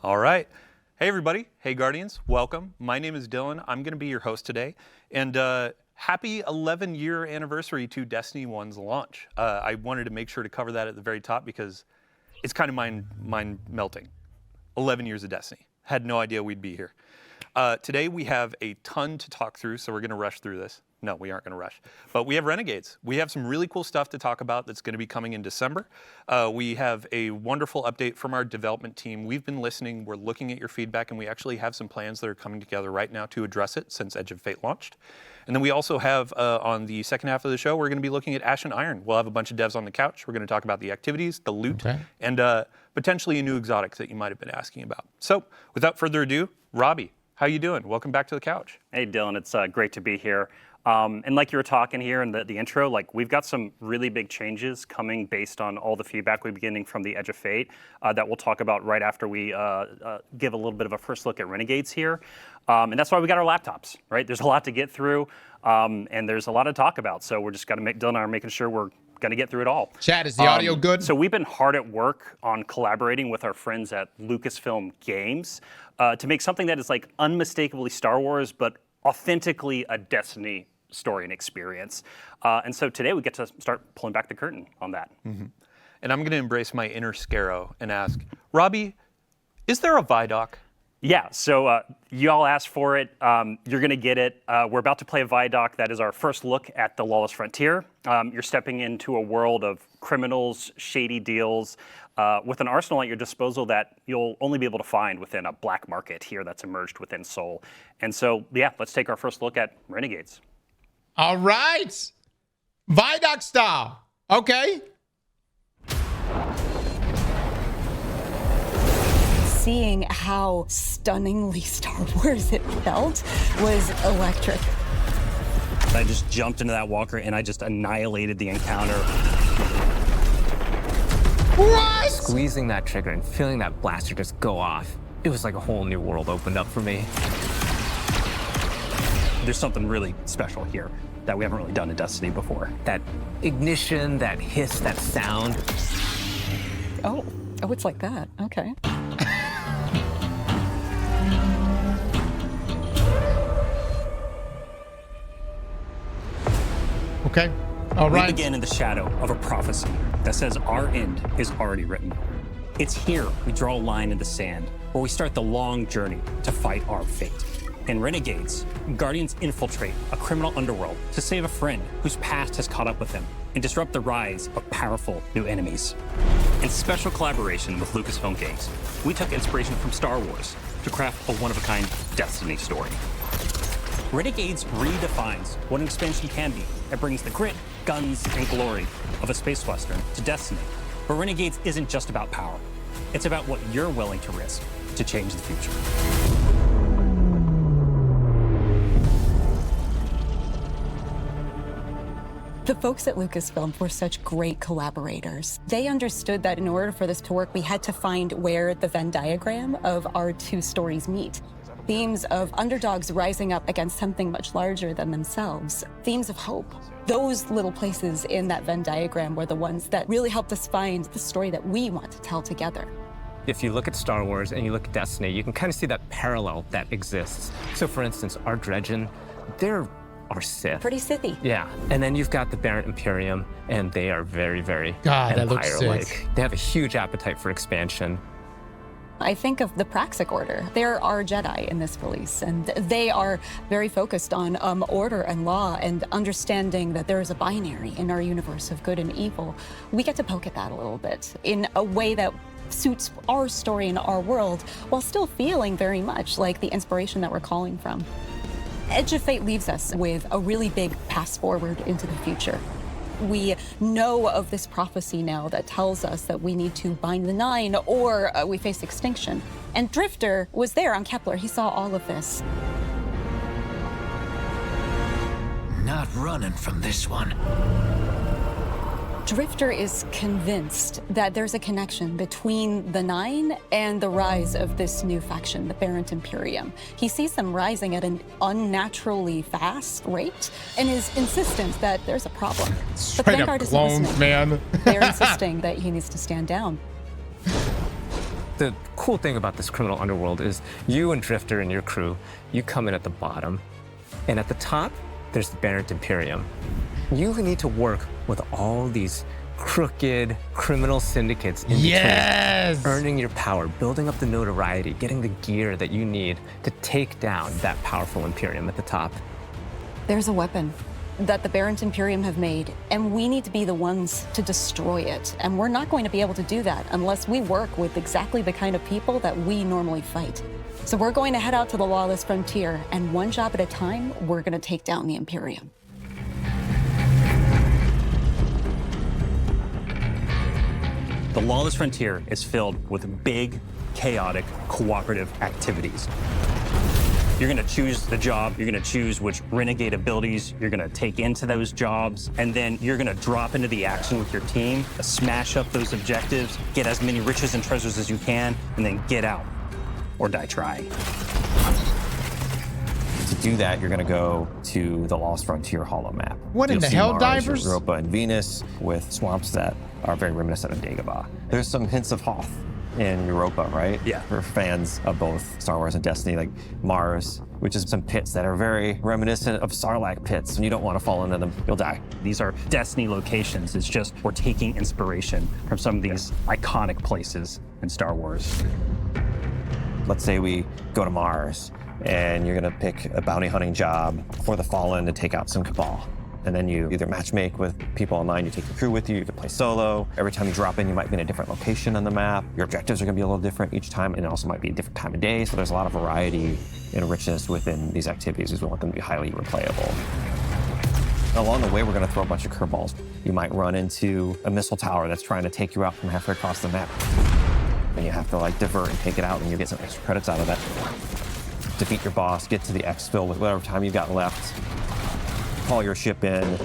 All right. Hey, everybody. Hey, Guardians. Welcome. My name is Dylan. I'm going to be your host today. And happy 11-year anniversary to Destiny 1's launch. I wanted to make sure to cover that at the very top because it's kind of mind-melting. 11 years of Destiny. Had no idea we'd be here. Today, we have a ton to talk through, so we're going to rush through this. No, we aren't going to rush. But we have Renegades. We have some really cool stuff to talk about that's going to be coming in December. We have a wonderful update from our development team. We've been listening. We're looking at your feedback, and we actually have some plans that are coming together right now to address it since Edge of Fate launched. And then we also have, on the second half of the show, we're going to be looking at Ash and Iron. We'll have a bunch of devs on the couch. We're going to talk about the activities, the loot, and potentially a new exotic that you might have been asking about. So without further ado, Robbie, how you doing? Welcome back to the couch. Hey, Dylan. It's great to be here. And like you were talking here in the intro, like we've got some really big changes coming based on all the feedback we're getting from the Edge of Fate that we'll talk about right after we give a little bit of a first look at Renegades here. And that's why we got our laptops, right? There's a lot to get through, and there's a lot to talk about. So we're just got to Dylan and I are making sure we're going to get through it all. Chad, is the audio good? So we've been hard at work on collaborating with our friends at Lucasfilm Games to make something that is like unmistakably Star Wars, but authentically a Destiny story and experience. And so today we get to start pulling back the curtain on that. Mm-hmm. And I'm going to embrace my inner Scarrow and ask, Robbie, is there a Vidoc? Yeah, so you all asked for it. You're going to get it. We're about to play a Vidoc. That is our first look at the Lawless Frontier. You're stepping into a world of criminals, shady deals, with an arsenal at your disposal that you'll only be able to find within a black market here that's emerged within Seoul. And so, yeah, let's take our first look at Renegades. All right. Vidoc style. Okay. Seeing how stunningly Star Wars it felt was electric. I just jumped into that walker and I just annihilated the encounter. What? Squeezing that trigger and feeling that blaster just go off, it was like a whole new world opened up for me. There's something really special here that we haven't really done in Destiny before. That ignition, that hiss, that sound. Oh, it's like that. Okay. Okay. All right. We begin in the shadow of a prophecy that says our end is already written. It's here we draw a line in the sand where we start the long journey to fight our fate. In Renegades, Guardians infiltrate a criminal underworld to save a friend whose past has caught up with them and disrupt the rise of powerful new enemies. In special collaboration with Lucasfilm Games, we took inspiration from Star Wars to craft a one-of-a-kind Destiny story. Renegades redefines what an expansion can be. It brings the grit, guns, and glory of a space western to Destiny. But Renegades isn't just about power. It's about what you're willing to risk to change the future. The folks at Lucasfilm were such great collaborators. They understood that in order for this to work, we had to find where the Venn diagram of our two stories meet. Themes of underdogs rising up against something much larger than themselves. Themes of hope. Those little places in that Venn diagram were the ones that really helped us find the story that we want to tell together. If you look at Star Wars and you look at Destiny, you can kind of see that parallel that exists. So for instance, our Dredgen, they're our Sith. Pretty Sithy. Yeah, and then you've got the Barrett Imperium, and they are very, very God, that looks Empire-like. sick. They have a huge appetite for expansion. I think of the Praxic Order. There are Jedi in this release, and they are very focused on order and law and understanding that there is a binary in our universe of good and evil. We get to poke at that a little bit in a way that suits our story and our world, while still feeling very much like the inspiration that we're calling from. Edge of Fate leaves us with a really big pass forward into the future. We know of this prophecy now that tells us that we need to bind the Nine or we face extinction. And Drifter was there on Kepler. He saw all of this. Not running from this one. Drifter is convinced that there's a connection between the Nine and the rise of this new faction, the Barrett Imperium. He sees them rising at an unnaturally fast rate and is insistent that there's a problem. Straight up clones, man. They're insisting that he needs to stand down. The cool thing about this criminal underworld is you and Drifter and your crew, you come in at the bottom, and at the top, there's the Barrent Imperium. You need to work with all these crooked criminal syndicates in between, earning your power, building up the notoriety, getting the gear that you need to take down that powerful Imperium at the top. There's a weapon that the Barrent Imperium have made, and we need to be the ones to destroy it. And we're not going to be able to do that unless we work with exactly the kind of people that we normally fight. So we're going to head out to the lawless frontier, and one job at a time, we're going to take down the Imperium. The lawless frontier is filled with big, chaotic, cooperative activities. You're gonna choose the job, you're gonna choose which renegade abilities you're gonna take into those jobs, and then you're gonna drop into the action with your team, smash up those objectives, get as many riches and treasures as you can, and then get out or die trying. To do that, you're gonna go to the Lost Frontier Hollow map. What in You'll the see hell, Mars, divers? Europa, and Venus with swamps that are very reminiscent of Dagobah. There's some hints of Hoth in Europa, right? Yeah. For fans of both Star Wars and Destiny, like Mars, which is some pits that are very reminiscent of Sarlacc pits, and you don't want to fall into them, you'll die. These are Destiny locations. It's just we're taking inspiration from some of these iconic places in Star Wars. Let's say we go to Mars, and you're gonna pick a bounty hunting job for the Fallen to take out some Cabal. And then you either matchmake with people online, you take your crew with you, you can play solo. Every time you drop in, you might be in a different location on the map. Your objectives are gonna be a little different each time, and it also might be a different time of day, so there's a lot of variety and richness within these activities, because we want them to be highly replayable. Along the way, we're gonna throw a bunch of curveballs. You might run into a missile tower that's trying to take you out from halfway across the map. And you have to like divert and take it out, and you get some extra credits out of that. Defeat your boss, get to the exfil with whatever time you've got left. Call your ship in.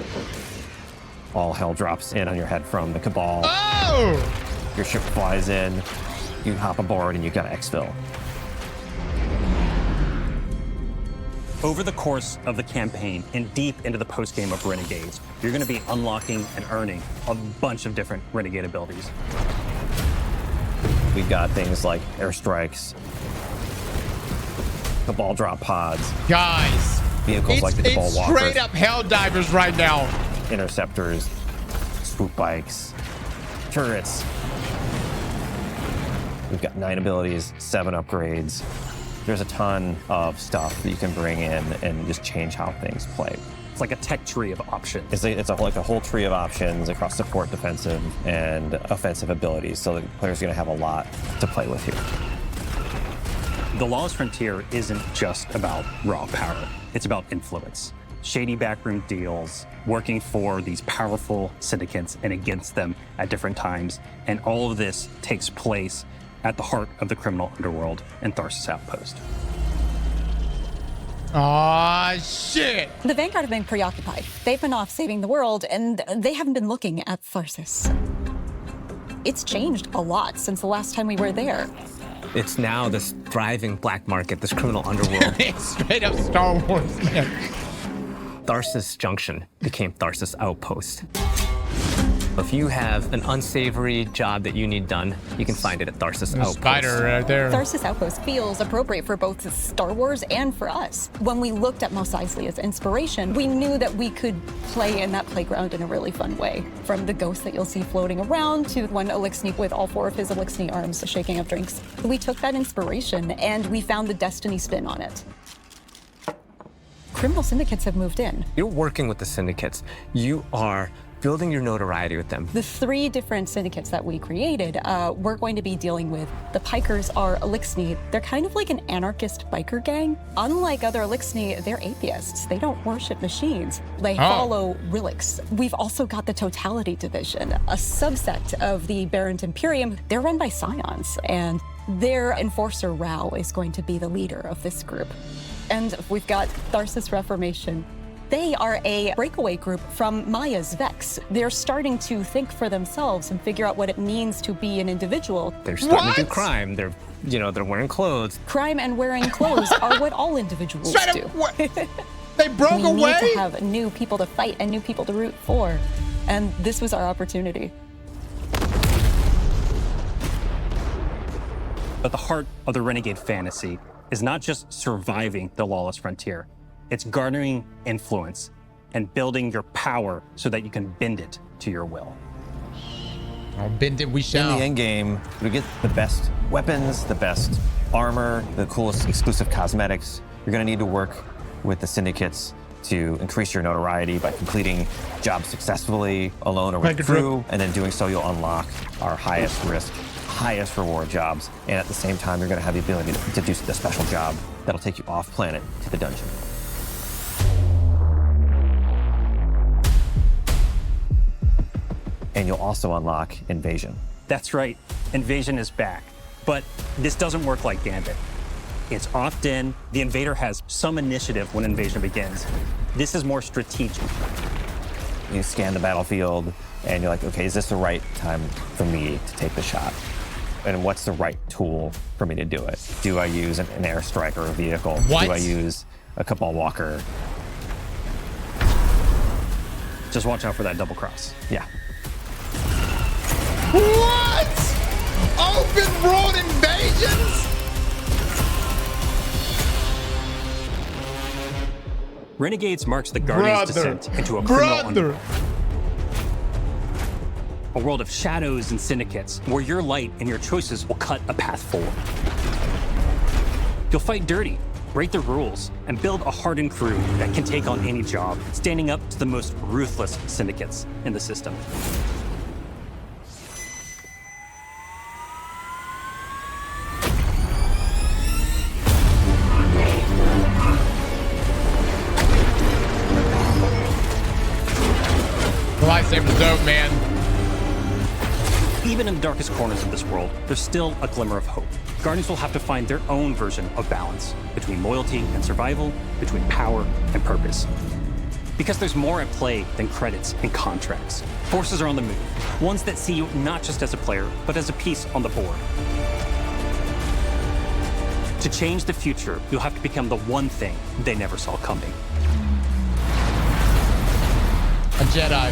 All hell drops in on your head from the Cabal. Oh! Your ship flies in. You hop aboard, and you got to exfil. Over the course of the campaign and deep into the post-game of Renegades, you're going to be unlocking and earning a bunch of different Renegade abilities. We've got things like airstrikes, Cabal drop pods, Guys, vehicles like the Cabal it's Walkers, straight up hell divers right now. interceptors, swoop bikes, turrets. We've got 9 abilities, 7 upgrades. There's a ton of stuff that you can bring in and just change how things play. It's like a tech tree of options. It's like a whole tree of options across support, defensive, and offensive abilities. So the player's going to have a lot to play with here. The Lawless Frontier isn't just about raw power. It's about influence. Shady backroom deals, working for these powerful syndicates and against them at different times. And all of this takes place at the heart of the criminal underworld and Tharsis Outpost. Aw, shit. The Vanguard have been preoccupied. They've been off saving the world, and they haven't been looking at Tharsis. It's changed a lot since the last time we were there. It's now this thriving black market, this criminal underworld. It's straight up Star Wars, man. Tharsis Junction became Tharsis Outpost. If you have an unsavory job that you need done, you can find it at Tharsis The Outpost. spider right there. Tharsis Outpost feels appropriate for both Star Wars and for us. When we looked at Mos Eisley as inspiration, we knew that we could play in that playground in a really fun way. From the ghosts that you'll see floating around to one Elixni with all 4 of his Elixni arms shaking up drinks. We took that inspiration and we found the Destiny spin on it. Criminal syndicates have moved in. You're working with the syndicates. You are building your notoriety with them. The 3 different syndicates that we created, we're going to be dealing with. The Pikers are Elixni. They're kind of like an anarchist biker gang. Unlike other Elixni, they're atheists. They don't worship machines. They follow relics. We've also got the Totality Division, a subsect of the Barrent Imperium. They're run by Scions, and their enforcer Rao is going to be the leader of this group. And we've got Tharsis Reformation. They are a breakaway group from Maya's Vex. They're starting to think for themselves and figure out what it means to be an individual. They're starting to do crime. They're wearing clothes. Crime and wearing clothes are what all individuals Straight do. up, what? They broke We away? need to have new people to fight and new people to root for. And this was our opportunity. But the heart of the Renegade fantasy is not just surviving the lawless frontier. It's garnering influence and building your power so that you can bend it to your will. I'll bend it, we shall. In the end game, we get the best weapons, the best armor, the coolest exclusive cosmetics. You're gonna need to work with the syndicates to increase your notoriety by completing jobs successfully, alone or with crew, and then doing so you'll unlock our highest risk, highest reward jobs. And at the same time, you're gonna have the ability to do the special job that'll take you off planet to the dungeon. And you'll also unlock Invasion. That's right, Invasion is back. But this doesn't work like Gambit. It's opt-in. The invader has some initiative when invasion begins. This is more strategic. You scan the battlefield and you're like, okay, is this the right time for me to take the shot? And what's the right tool for me to do it? Do I use an airstrike or a vehicle? What? Do I use a Cabal Walker? Just watch out for that double cross. Yeah. What? Open world invasions? Renegades marks the Guardian's descent into a criminal underworld. A world of shadows and syndicates, where your light and your choices will cut a path forward. You'll fight dirty, break the rules, and build a hardened crew that can take on any job, standing up to the most ruthless syndicates in the system. The lightsaber's dope, man. Even in the darkest corners of this world, there's still a glimmer of hope. Guardians will have to find their own version of balance between loyalty and survival, between power and purpose. Because there's more at play than credits and contracts. Forces are on the move, ones that see you not just as a player, but as a piece on the board. To change the future, you'll have to become the one thing they never saw coming. A Jedi.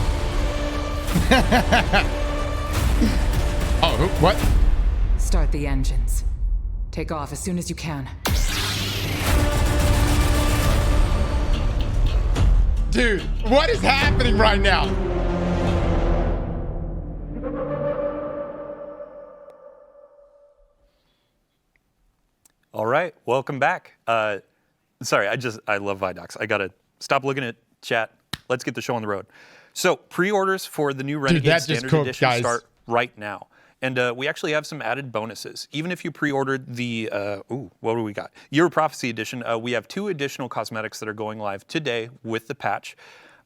Oh, what? Start the engines. Take off as soon as you can. Dude, what is happening right now? All right, welcome back. Sorry, I love Vidocs. I gotta stop looking at chat. Let's get the show on the road. So pre-orders for the new Renegades Standard Edition start right now. And we actually have some added bonuses. Even if you pre-ordered the, what do we got? Year of Prophecy Edition, we have 2 additional cosmetics that are going live today with the patch.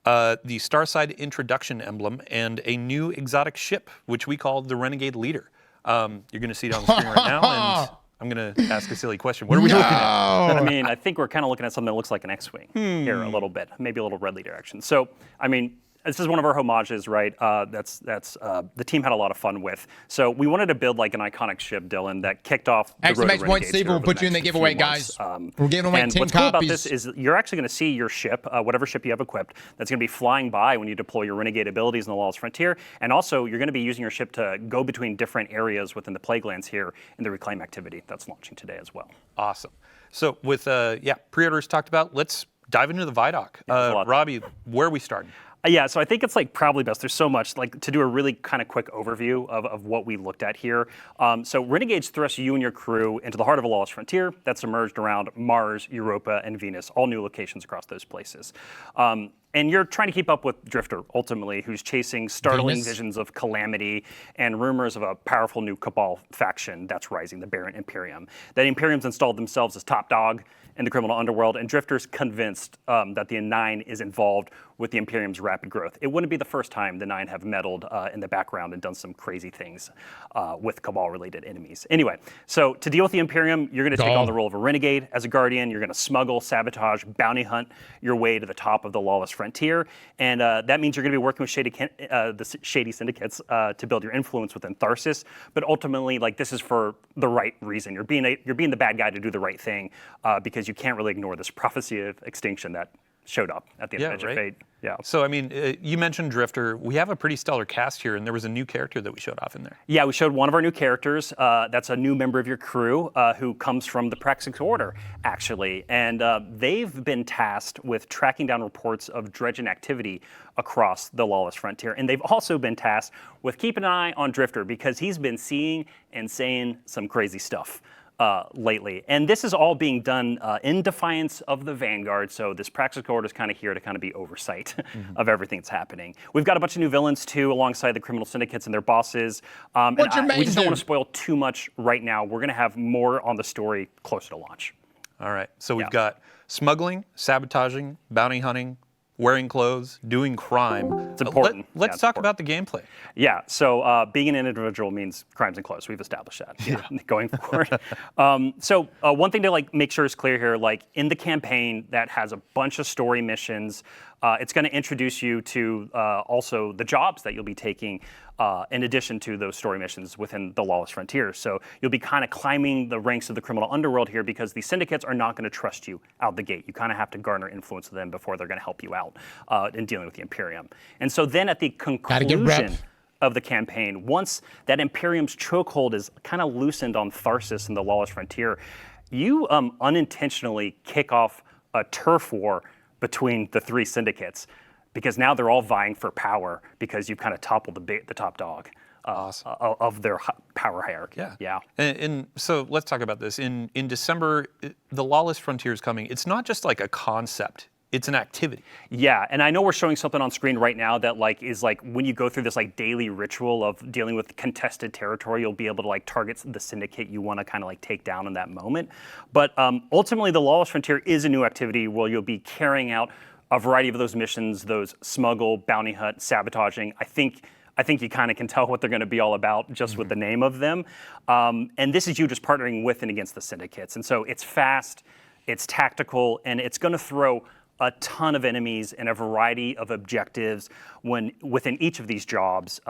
The Starside Introduction Emblem and a new exotic ship, which we call the Renegade Leader. You're gonna see it on the screen right now, and I'm gonna ask a silly question. What are we looking at? I mean, I think we're kind of looking at something that looks like an X-Wing here a little bit, maybe a little red leader action. So, I mean, this is one of our homages, right? That's the team had a lot of fun with. So we wanted to build like an iconic ship, Dylan, that kicked off the road to Exclamation Steve will put you in the giveaway, guys. We're giving away 10 copies. What's cool about this is you're actually going to see your ship, whatever ship you have equipped, that's going to be flying by when you deploy your Renegade abilities in the Lawless Frontier. And also, you're going to be using your ship to go between different areas within the Plaguelands here in the Reclaim activity that's launching today as well. Awesome. So with pre-orders talked about, let's dive into the Vidoc. Robbie, where are we starting? Yeah, so I think it's like probably best. There's so much like to do a really kind of quick overview of what we looked at here. So Renegades thrust you and your crew into the heart of a lawless frontier that's emerged around Mars, Europa, and Venus, all new locations across those places. And you're trying to keep up with Drifter, ultimately, who's chasing startling visions of calamity and rumors of a powerful new Cabal faction that's rising, the Barren Imperium. That Imperium's installed themselves as top dog in the criminal underworld, and Drifter's convinced that the Nine is involved with the Imperium's rapid growth. It wouldn't be the first time the Nine have meddled in the background and done some crazy things with Cabal-related enemies. Anyway, so to deal with the Imperium, you're going to take on the role of a renegade as a guardian. You're going to smuggle, sabotage, bounty hunt your way to the top of the lawless frontier, and that means you're going to be working with the shady syndicates to build your influence within Tharsis. But ultimately, like, this is for the right reason. You're being the bad guy to do the right thing because you can't really ignore this prophecy of extinction that showed up at the end of Edge of Fate. Yeah. So, I mean, you mentioned Drifter. We have a pretty stellar cast here, and there was a new character that we showed off in there. Yeah, we showed one of our new characters. That's a new member of your crew who comes from the Praxic Order, actually. And they've been tasked with tracking down reports of dredging activity across the Lawless Frontier. And they've also been tasked with keeping an eye on Drifter because he's been seeing and saying some crazy stuff lately. And this is all being done in defiance of the Vanguard, so this Praxic Order is kind of here to kind of be oversight of everything that's happening. We've got a bunch of new villains, too, alongside the criminal syndicates and their bosses. We just don't want to spoil too much right now. We're going to have more on the story closer to launch. All right, so we've got smuggling, sabotaging, bounty hunting, wearing clothes, doing crime. It's important. Let's talk about the gameplay. Yeah, so being an individual means crimes and clothes. We've established that going forward. So one thing to make sure is clear here, in the campaign that has a bunch of story missions, it's going to introduce you to also the jobs that you'll be taking in addition to those story missions within the Lawless Frontier. So you'll be kind of climbing the ranks of the criminal underworld here because the syndicates are not going to trust you out the gate. You kind of have to garner influence with them before they're going to help you out in dealing with the Imperium. And so then at the conclusion of the campaign, once that Imperium's chokehold is kind of loosened on Tharsis and the Lawless Frontier, you unintentionally kick off a turf war between the three syndicates, because now they're all vying for power because you've kind of toppled the top dog of their power hierarchy. Yeah. And so let's talk about this. In December, the Lawless Frontier is coming. It's not just like a concept. It's an activity. Yeah, and I know we're showing something on screen right now that is when you go through this daily ritual of dealing with contested territory, you'll be able to target the syndicate you want to kind of take down in that moment. But ultimately, the Lawless Frontier is a new activity where you'll be carrying out a variety of those missions, those smuggle, bounty hunt, sabotaging. I think you kind of can tell what they're going to be all about just with the name of them. And this is you just partnering with and against the syndicates. And so it's fast, it's tactical, and it's going to throw a ton of enemies and a variety of objectives within each of these jobs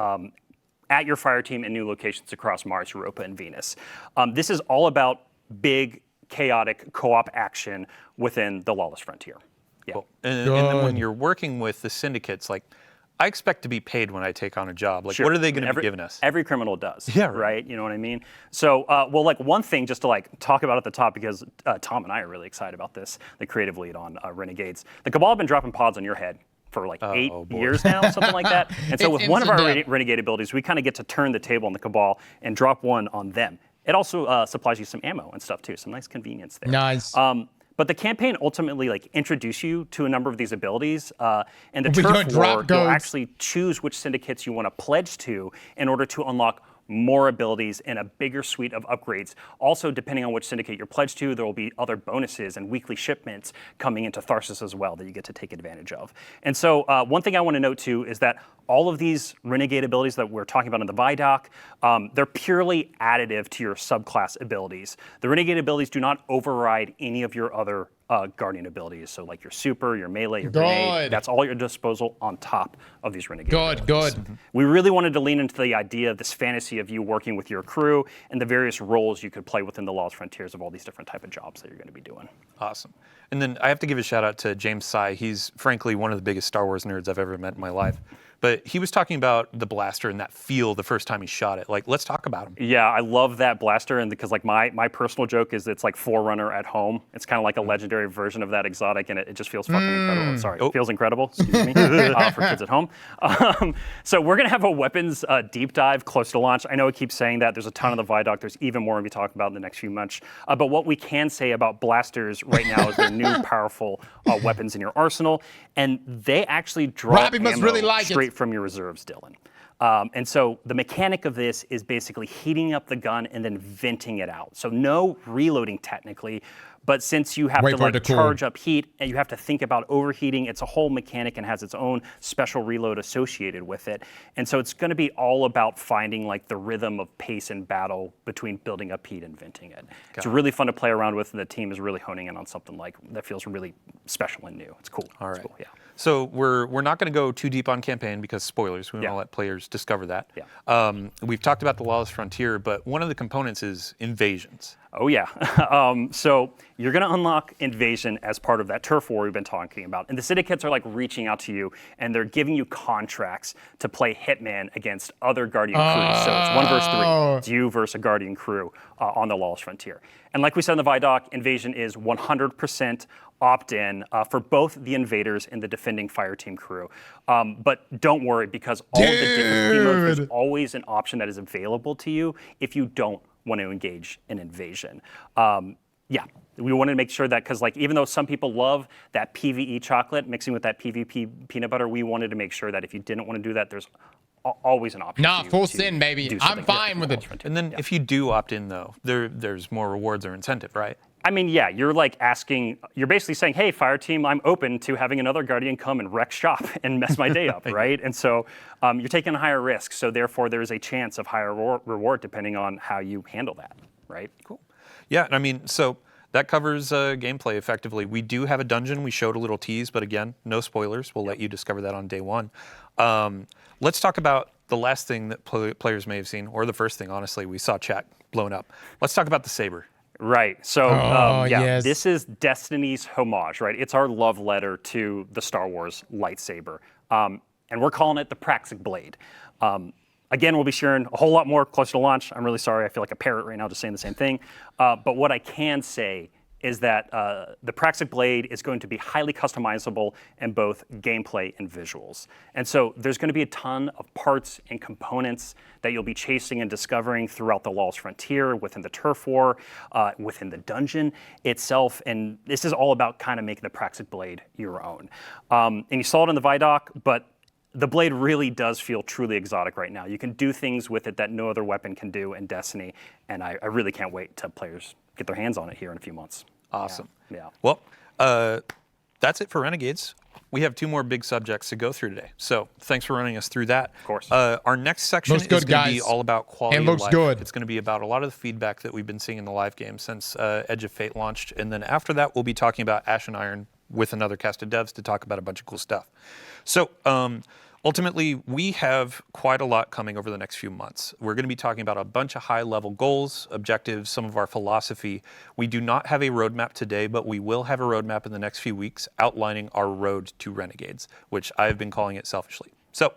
at your fire team in new locations across Mars, Europa, and Venus. This is all about big, chaotic co-op action within the Lawless Frontier. Yeah. Cool. And then when you're working with the syndicates, I expect to be paid when I take on a job. Sure. What are they going to be giving us? Every criminal does. Yeah, right. You know what I mean? So, one thing just to talk about at the top, because Tom and I are really excited about this, the creative lead on Renegades. The Cabal have been dropping pods on your head for 8 years now, something like that. And so with one of our Renegade abilities, we kind of get to turn the table on the Cabal and drop one on them. It also supplies you some ammo and stuff too, some nice convenience there. Nice. But the campaign ultimately introduce you to a number of these abilities, and the turf war, you'll actually choose which syndicates you want to pledge to in order to unlock more abilities and a bigger suite of upgrades. Also, depending on which syndicate you're pledged to, there will be other bonuses and weekly shipments coming into Tharsis as well that you get to take advantage of. And so one thing I want to note too is that all of these Renegade abilities that we're talking about in the Vidoc, they're purely additive to your subclass abilities. The Renegade abilities do not override any of your other Guardian abilities. So your super, your melee, your grenade, that's all at your disposal on top of these Renegade abilities. Good. We really wanted to lean into the idea of this fantasy of you working with your crew and the various roles you could play within the Lawless Frontiers of all these different type of jobs that you're going to be doing. Awesome. And then I have to give a shout out to James Sy. He's frankly one of the biggest Star Wars nerds I've ever met in my life. But he was talking about the blaster and that feel the first time he shot it. Let's talk about him. Yeah, I love that blaster, and because my personal joke is it's like Forerunner at home. It's kind of like a legendary version of that exotic, and it just feels fucking incredible. I'm sorry, it feels incredible. Excuse me, for kids at home. So we're gonna have a weapons deep dive close to launch. I know I keep saying that. There's a ton of the Vidoc. There's even more to be talking about in the next few months. But what we can say about blasters right now is they're new, powerful weapons in your arsenal, and they actually draw ammo straight from your reserves, Dylan. And so the mechanic of this is basically heating up the gun and then venting it out. So no reloading technically, but since you have to charge up heat and you have to think about overheating, it's a whole mechanic and has its own special reload associated with it. And so it's going to be all about finding the rhythm of pace and battle between building up heat and venting it. It's really fun to play around with, and the team is really honing in on something that feels really special and new. It's cool. All right. It's cool, yeah. So we're not going to go too deep on campaign because spoilers. We want to let players discover that. Yeah. We've talked about the Lawless Frontier, but one of the components is invasions. Oh yeah. So you're going to unlock Invasion as part of that turf war we've been talking about. And the syndicates are like reaching out to you and they're giving you contracts to play Hitman against other Guardian crews. So it's 1 versus 3. It's you versus a Guardian crew on the Lawless Frontier. And like we said in the Vidoc, Invasion is 100% opt-in for both the invaders and the defending fireteam crew. But don't worry, because all of the different modes, there's always an option that is available to you if you don't want to engage in Invasion. Yeah, we wanted to make sure that, because like even though some people love that PvE chocolate mixing with that PvP peanut butter, we wanted to make sure that if you didn't want to do that, there's always an option. Nah, full sin, baby. I'm fine with it. And then if you do opt in, though, there's more rewards or incentive, right? I mean, yeah, you're like asking, you're basically saying, hey, fire team, I'm open to having another Guardian come and wreck shop and mess my day up, right? And so you're taking a higher risk. So therefore, there's a chance of higher reward depending on how you handle that, right? Cool. Yeah, I mean, so that covers gameplay effectively. We do have a dungeon. We showed a little tease, but again, no spoilers. We'll let you discover that on day one. Let's talk about the last thing that players may have seen, or the first thing, honestly. We saw chat blown up. Let's talk about the saber. Right. So, this is Destiny's homage, right? It's our love letter to the Star Wars lightsaber. And we're calling it the Praxic Blade. Again, we'll be sharing a whole lot more closer to launch. I'm really sorry. I feel like a parrot right now just saying the same thing. But what I can say is that the Praxic Blade is going to be highly customizable in both gameplay and visuals. And so there's going to be a ton of parts and components that you'll be chasing and discovering throughout the Lawless Frontier, within the turf war, within the dungeon itself. And this is all about kind of making the Praxic Blade your own. And you saw it in the Vidoc, but the blade really does feel truly exotic right now. You can do things with it that no other weapon can do in Destiny, and I really can't wait till players get their hands on it here in a few months. Awesome. Yeah. Well, that's it for Renegades. We have 2 more big subjects to go through today. So thanks for running us through that. Of course. Our next section is going to be all about quality of life. Looks good. It's going to be about a lot of the feedback that we've been seeing in the live game since Edge of Fate launched. And then after that, we'll be talking about Ash and Iron with another cast of devs to talk about a bunch of cool stuff. So ultimately, we have quite a lot coming over the next few months. We're going to be talking about a bunch of high-level goals, objectives, some of our philosophy. We do not have a roadmap today, but we will have a roadmap in the next few weeks outlining our road to Renegades, which I've been calling it selfishly. So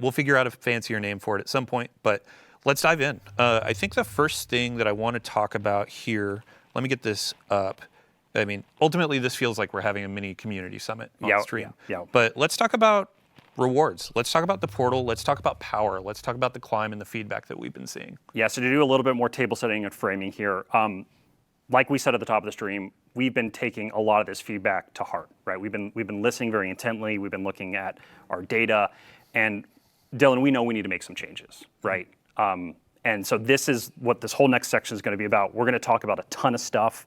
we'll figure out a fancier name for it at some point, but let's dive in. I think the first thing that I want to talk about here, let me get this up. I mean, ultimately, this feels like we're having a mini community summit on stream. Yeah. But let's talk about rewards. Let's talk about the portal. Let's talk about power. Let's talk about the climb and the feedback that we've been seeing. Yeah, so to do a little bit more table setting and framing here, like we said at the top of the stream, we've been taking a lot of this feedback to heart, right? We've been listening very intently. We've been looking at our data, and Dylan, we know we need to make some changes, right? And so this is what this whole next section is going to be about. We're going to talk about a ton of stuff.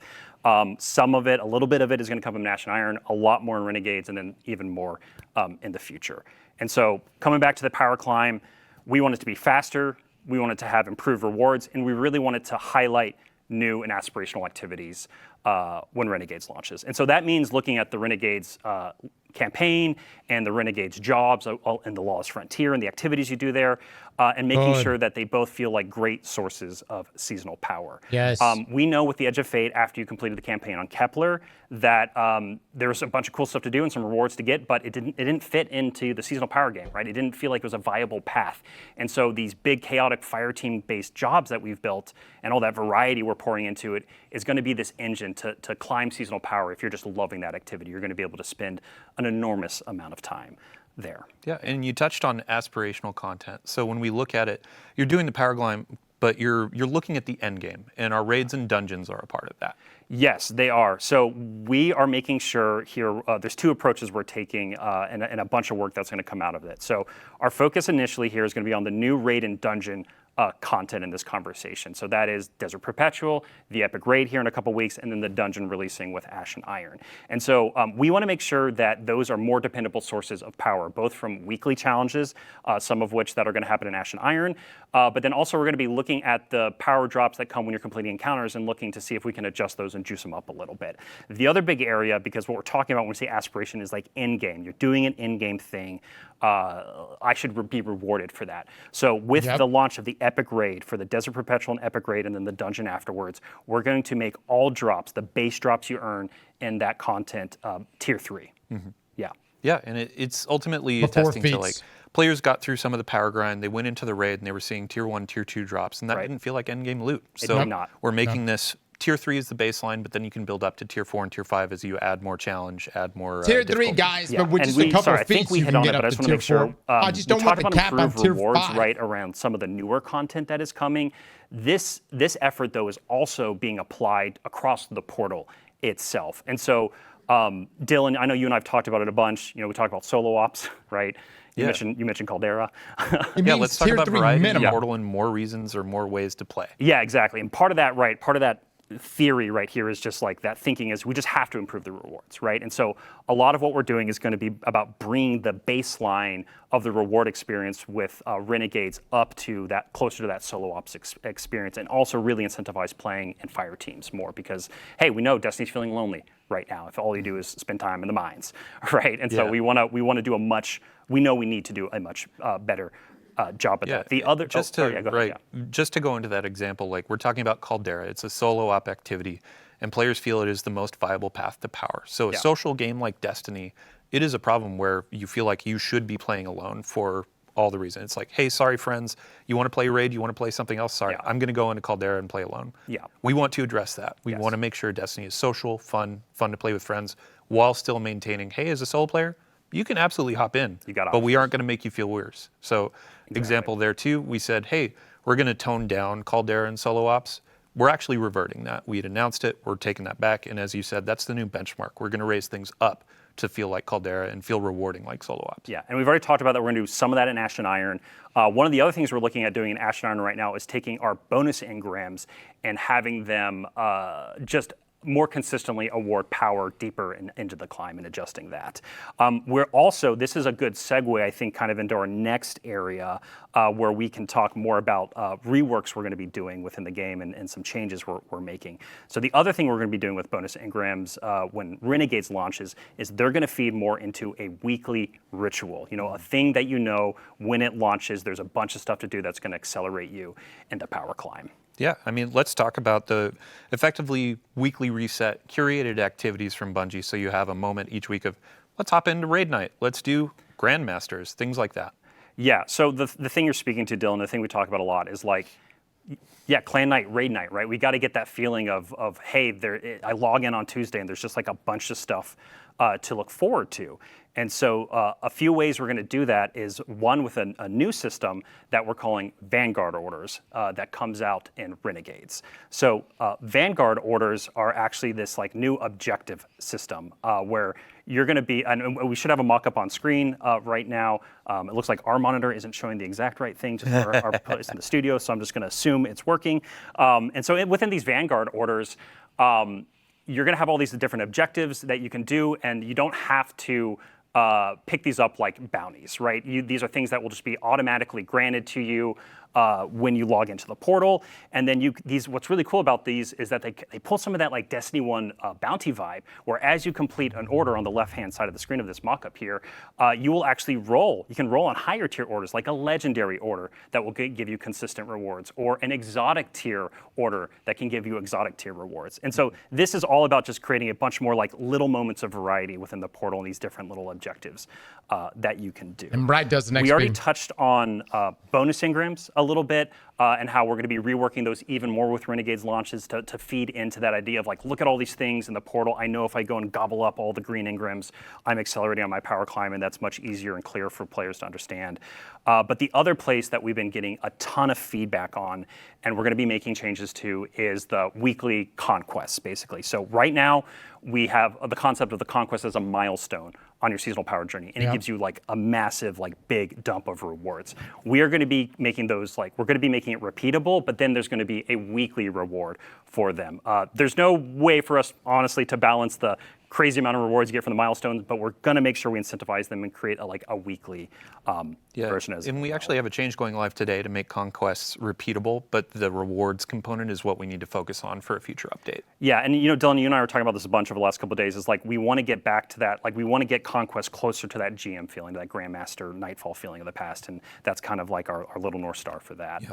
Some of it, a little bit of it is going to come from Ash and Iron, a lot more in Renegades, and then even more in the future. And so coming back to the power climb, we want it to be faster, we want it to have improved rewards, and we really want it to highlight new and aspirational activities when Renegades launches. And so that means looking at the Renegades campaign and the Renegades jobs in the Lawless Frontier and the activities you do there, and making sure that they both feel like great sources of seasonal power. Yes. We know with the Edge of Fate, after you completed the campaign on Kepler, that there was a bunch of cool stuff to do and some rewards to get, but it didn't fit into the seasonal power game, right? It didn't feel like it was a viable path. And so these big chaotic fire team based jobs that we've built and all that variety we're pouring into it is going to be this engine to climb seasonal power. If you're just loving that activity, you're going to be able to spend an enormous amount of time there. Yeah, and you touched on aspirational content. So when we look at it, you're doing the power climb, but you're looking at the end game, and our raids and dungeons are a part of that. Yes, they are. So we are making sure here, there's 2 approaches we're taking and a bunch of work that's going to come out of it. So our focus initially here is going to be on the new raid and dungeon content in this conversation. So that is Desert Perpetual, the Epic Raid here in a couple weeks, and then the dungeon releasing with Ash and Iron. And so we want to make sure that those are more dependable sources of power, both from weekly challenges, some of which that are going to happen in Ash and Iron, but then also we're going to be looking at the power drops that come when you're completing encounters and looking to see if we can adjust those and juice them up a little bit. The other big area, because what we're talking about when we say aspiration is like endgame. You're doing an endgame thing. I should be rewarded for that. So with the launch of the Epic Raid, for the Desert Perpetual and Epic Raid, and then the dungeon afterwards, we're going to make all drops, the base drops you earn in that content, tier 3. Yeah. Yeah, and it's ultimately Before attesting to feats. like players got through some of the power grind, they went into the raid and they were seeing tier 1, tier 2 drops, and that didn't feel like endgame loot. So did not. we're making this tier 3 is the baseline, but then you can build up to tier 4 and tier 5 as you add more challenge, add more tier 3, difficulty. guys, Yeah, but with and just a couple sorry, of I think feats, we you hit can on get it, but up I to just want to tier make 4. sure. I just we don't want talked the about cap on improved tier rewards 5. right around some of the newer content that is coming. This effort, though, is also being applied across the portal itself. And so, Dylan, I know you and I have talked about it a bunch. You know, we talked about solo ops, right? You mentioned Caldera. Yeah, let's talk about variety in the minimum. portal and more reasons or more ways to play. Yeah, exactly. And part of that theory right here is just like that thinking is we just have to improve the rewards, right? And so a lot of what we're doing is going to be about bringing the baseline of the reward experience with Renegades up to that, closer to that solo ops experience, and also really incentivize playing in fire teams more because, hey, we know Destiny's feeling lonely right now if all you do is spend time in the mines, right? And so we want to do we know we need to do a much better job at that. The other, just to go into that example, like we're talking about Caldera, it's a solo op activity, and players feel it is the most viable path to power. So a social game like Destiny, it is a problem where you feel like you should be playing alone for all the reasons. It's like, hey, sorry friends, you want to play raid, you want to play something else? Sorry, I'm going to go into Caldera and play alone. Yeah. We want to address that. We want to make sure Destiny is social, fun to play with friends, while still maintaining, hey, as a solo player, you can absolutely hop in, but we aren't going to make you feel worse. So example there too, we said, hey, we're going to tone down Caldera and solo ops. We're actually reverting that. We had announced it, we're taking that back, and as you said, that's the new benchmark. We're going to raise things up to feel like Caldera and feel rewarding like solo ops. Yeah, and we've already talked about that. We're going to do some of that in Ash and Iron. One of the other things we're looking at doing in Ash and Iron right now is taking our bonus engrams and having them just more consistently award power deeper into the climb and adjusting that. We're also, this is a good segue, I think, kind of into our next area where we can talk more about reworks we're going to be doing within the game and some changes we're making. So the other thing we're going to be doing with bonus engrams when Renegades launches is they're going to feed more into a weekly ritual. You know, a thing that you know when it launches, there's a bunch of stuff to do that's going to accelerate you into power climb. Yeah, I mean, let's talk about the effectively weekly reset, curated activities from Bungie. So you have a moment each week of, let's hop into raid night, let's do Grandmasters, things like that. Yeah, so the thing you're speaking to, Dylan, the thing we talk about a lot is like, yeah, clan night, raid night, right? We got to get that feeling of hey, I log in on Tuesday and there's just like a bunch of stuff to look forward to. And so a few ways we're going to do that is one with a new system that we're calling Vanguard orders that comes out in Renegades. So Vanguard orders are actually this like new objective system where you're going to be, and we should have a mock-up on screen right now. It looks like our monitor isn't showing the exact right thing just for our place in the studio, so I'm just going to assume it's working. And so within these Vanguard orders, you're going to have all these different objectives that you can do, and you don't have to pick these up like bounties, right? These are things that will just be automatically granted to you when you log into the portal. And then what's really cool about these is that they pull some of that like Destiny 1 bounty vibe, where as you complete an order on the left-hand side of the screen of this mock-up here, you will actually roll. You can roll on higher tier orders, like a legendary order that will give you consistent rewards, or an exotic tier order that can give you exotic tier rewards. And so this is all about just creating a bunch more like little moments of variety within the portal and these different little objectives that you can do. And Brad does the next We already stream. touched on bonus engrams a little bit and how we're going to be reworking those even more with Renegades launches to feed into that idea of like, look at all these things in the portal. I know if I go and gobble up all the green engrams, I'm accelerating on my power climb, and that's much easier and clearer for players to understand. But the other place that we've been getting a ton of feedback on, and we're going to be making changes to, is the weekly conquests, basically. So right now, we have the concept of the conquest as a milestone on your seasonal power journey, and it gives you like a massive, like big dump of rewards. We are going to be making those we're going to be making it repeatable, but then there's going to be a weekly reward for them. There's no way for us, honestly, to balance the crazy amount of rewards you get from the milestones, but we're going to make sure we incentivize them and create a weekly version as and we actually have a change going live today to make conquests repeatable, but the rewards component is what we need to focus on for a future update. Yeah, and you know, Dylan, you and I were talking about this a bunch over the last couple of days, is like we want to get back to that, like we want to get Conquest closer to that GM feeling, that Grandmaster Nightfall feeling of the past, and that's kind of like our little North Star for that.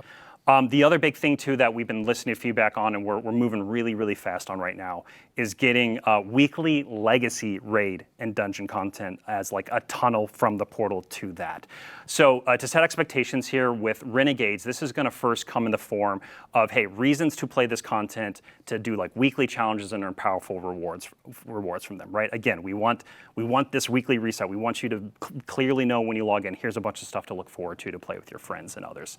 The other big thing too that we've been listening to feedback on and we're moving really, really fast on right now is getting weekly legacy raid and dungeon content as like a tunnel from the portal to that. So to set expectations here with Renegades, this is going to first come in the form of, hey, reasons to play this content, to do like weekly challenges and earn powerful rewards from them, right? Again, we want this weekly reset. We want you to clearly know when you log in, here's a bunch of stuff to look forward to play with your friends and others.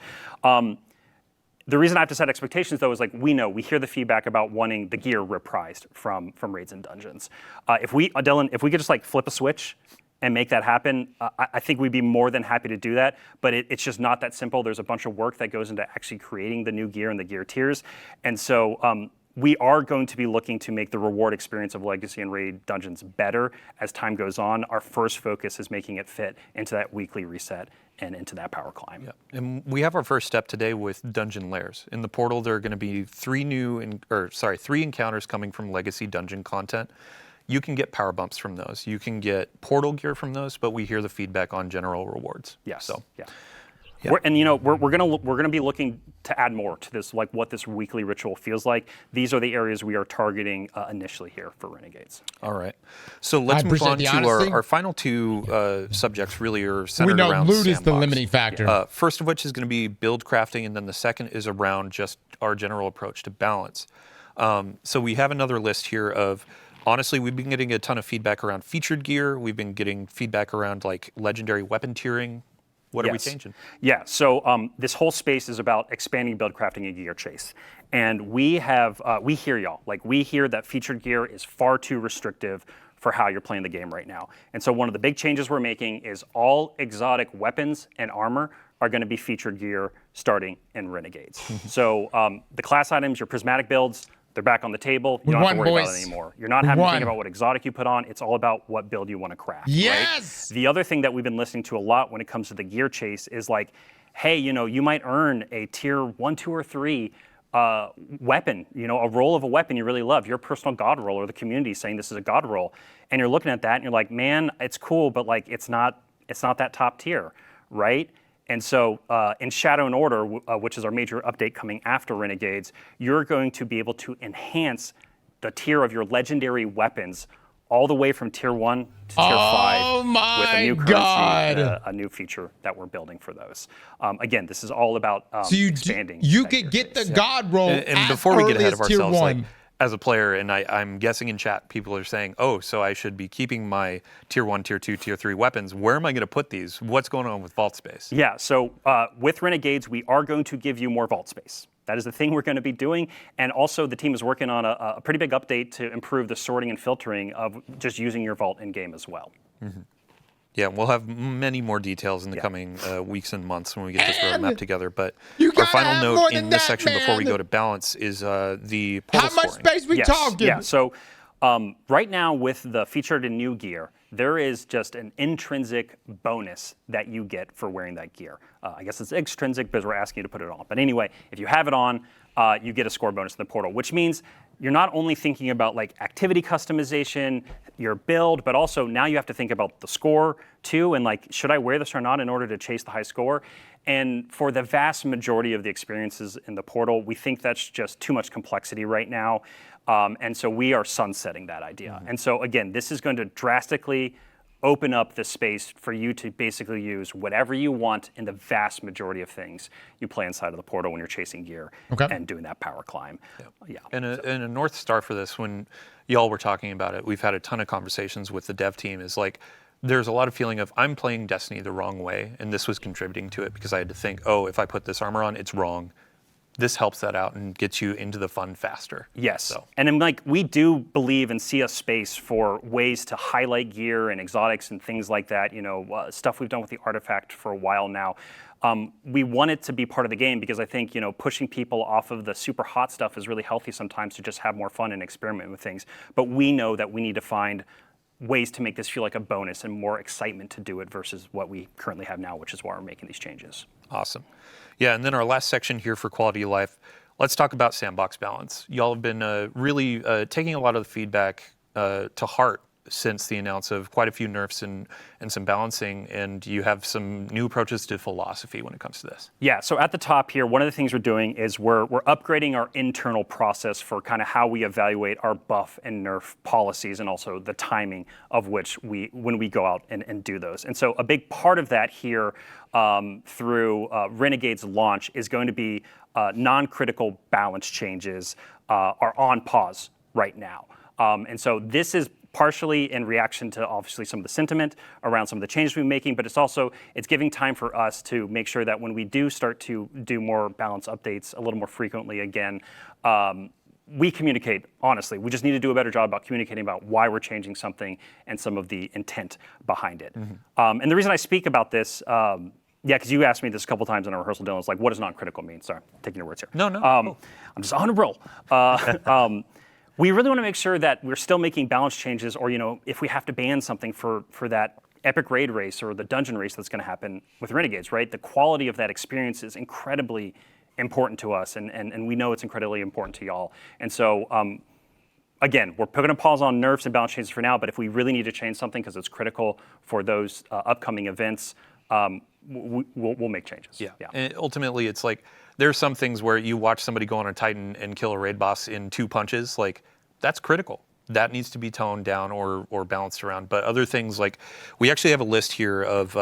The reason I have to set expectations, though, is like we hear the feedback about wanting the gear reprised from raids and dungeons. Dylan, if we could just like flip a switch and make that happen, I think we'd be more than happy to do that. But it's just not that simple. There's a bunch of work that goes into actually creating the new gear and the gear tiers, and so we are going to be looking to make the reward experience of Legacy and Raid dungeons better as time goes on. Our first focus is making it fit into that weekly reset and into that power climb. Yeah. And we have our first step today with dungeon lairs. In the portal, there are going to be three encounters coming from Legacy dungeon content. You can get power bumps from those. You can get portal gear from those, but we hear the feedback on general rewards. Yes. So, yeah. We're gonna be looking to add more to this, like what this weekly ritual feels like. These are the areas we are targeting initially here for Renegades. All right, so let's move on to our final two subjects. Really are centered around loot Sandbox. is the limiting factor. First of which is going to be build crafting, and then the second is around just our general approach to balance. So we have another list here of. Honestly, we've been getting a ton of feedback around featured gear. We've been getting feedback around like legendary weapon tiering. What are we changing? Yeah, so this whole space is about expanding build crafting and gear chase. And we hear y'all. Like, we hear that featured gear is far too restrictive for how you're playing the game right now. And so one of the big changes we're making is all exotic weapons and armor are going to be featured gear starting in Renegades. So the class items, your prismatic builds, they're back on the table. You don't have to worry about it anymore. You're not having to think about what exotic you put on. It's all about what build you want to craft. Yes! Right? The other thing that we've been listening to a lot when it comes to the gear chase is like, hey, you might earn a tier 1, 2, or 3 weapon, a roll of a weapon you really love, your personal god roll, or the community saying this is a god roll. And you're looking at that and you're like, man, it's cool, but like it's not that top tier, right? And so in Shadow and Order, which is our major update coming after Renegades, you're going to be able to enhance the tier of your legendary weapons all the way from tier 1 to tier 5 with a new currency, a new feature that we're building for those. Again, this is all about expanding. You could get the god roll and before we get ahead of ourselves, like, as a player, and I'm guessing in chat, people are saying, oh, so I should be keeping my tier 1, tier 2, tier 3 weapons. Where am I going to put these? What's going on with vault space? Yeah, so with Renegades, we are going to give you more vault space. That is the thing we're going to be doing. And also, the team is working on a pretty big update to improve the sorting and filtering of just using your vault in-game as well. Mm-hmm. Yeah, we'll have many more details in the coming weeks and months when we get this roadmap together. But our final note in this section before we go to balance is the portal scoring. How much space we talking? Yeah, so right now with the featured and new gear, there is just an intrinsic bonus that you get for wearing that gear. I guess it's extrinsic because we're asking you to put it on. But anyway, if you have it on, you get a score bonus in the portal, which means you're not only thinking about like activity customization, your build, but also now you have to think about the score too, and like, should I wear this or not in order to chase the high score? And for the vast majority of the experiences in the portal, we think that's just too much complexity right now. And so we are sunsetting that idea. And so again, this is going to drastically open up the space for you to basically use whatever you want in the vast majority of things you play inside of the portal when you're chasing gear and doing that power climb. Yeah. And a North Star for this, when y'all were talking about it, we've had a ton of conversations with the dev team, is like, there's a lot of feeling of, I'm playing Destiny the wrong way, and this was contributing to it because I had to think, oh, if I put this armor on, it's wrong. This helps that out and gets you into the fun faster. Yes, and then, like, we do believe and see a space for ways to highlight gear and exotics and things like that, stuff we've done with the artifact for a while now. We want it to be part of the game because I think, pushing people off of the super hot stuff is really healthy sometimes to just have more fun and experiment with things. But we know that we need to find ways to make this feel like a bonus and more excitement to do it versus what we currently have now, which is why we're making these changes. Awesome. Yeah, and then our last section here for quality of life, let's talk about sandbox balance. Y'all have been really taking a lot of the feedback to heart since the announce of quite a few nerfs and some balancing, and you have some new approaches to philosophy when it comes to this. Yeah, so at the top here, one of the things we're doing is we're upgrading our internal process for kind of how we evaluate our buff and nerf policies, and also the timing of which when we go out and do those. And so a big part of that here through Renegades launch is going to be non-critical balance changes are on pause right now. And so this is partially in reaction to obviously some of the sentiment around some of the changes we're making, but it's giving time for us to make sure that when we do start to do more balance updates a little more frequently again, we communicate honestly. We just need to do a better job about communicating about why we're changing something and some of the intent behind it. And the reason I speak about this, because you asked me this a couple times in our rehearsal, Dylan, it's like, what does non-critical mean? Sorry, I'm taking your words here. No. I'm just on a roll. We really want to make sure that we're still making balance changes, or if we have to ban something for that epic raid race or the dungeon race that's going to happen with Renegades, right? The quality of that experience is incredibly important to us, and we know it's incredibly important to y'all. And so, again, we're putting a pause on nerfs and balance changes for now, but if we really need to change something because it's critical for those upcoming events, we'll make changes. Yeah. And ultimately, it's like there's some things where you watch somebody go on a Titan and kill a raid boss in 2 punches. Like, that's critical. That needs to be toned down or balanced around. But other things, like we actually have a list here of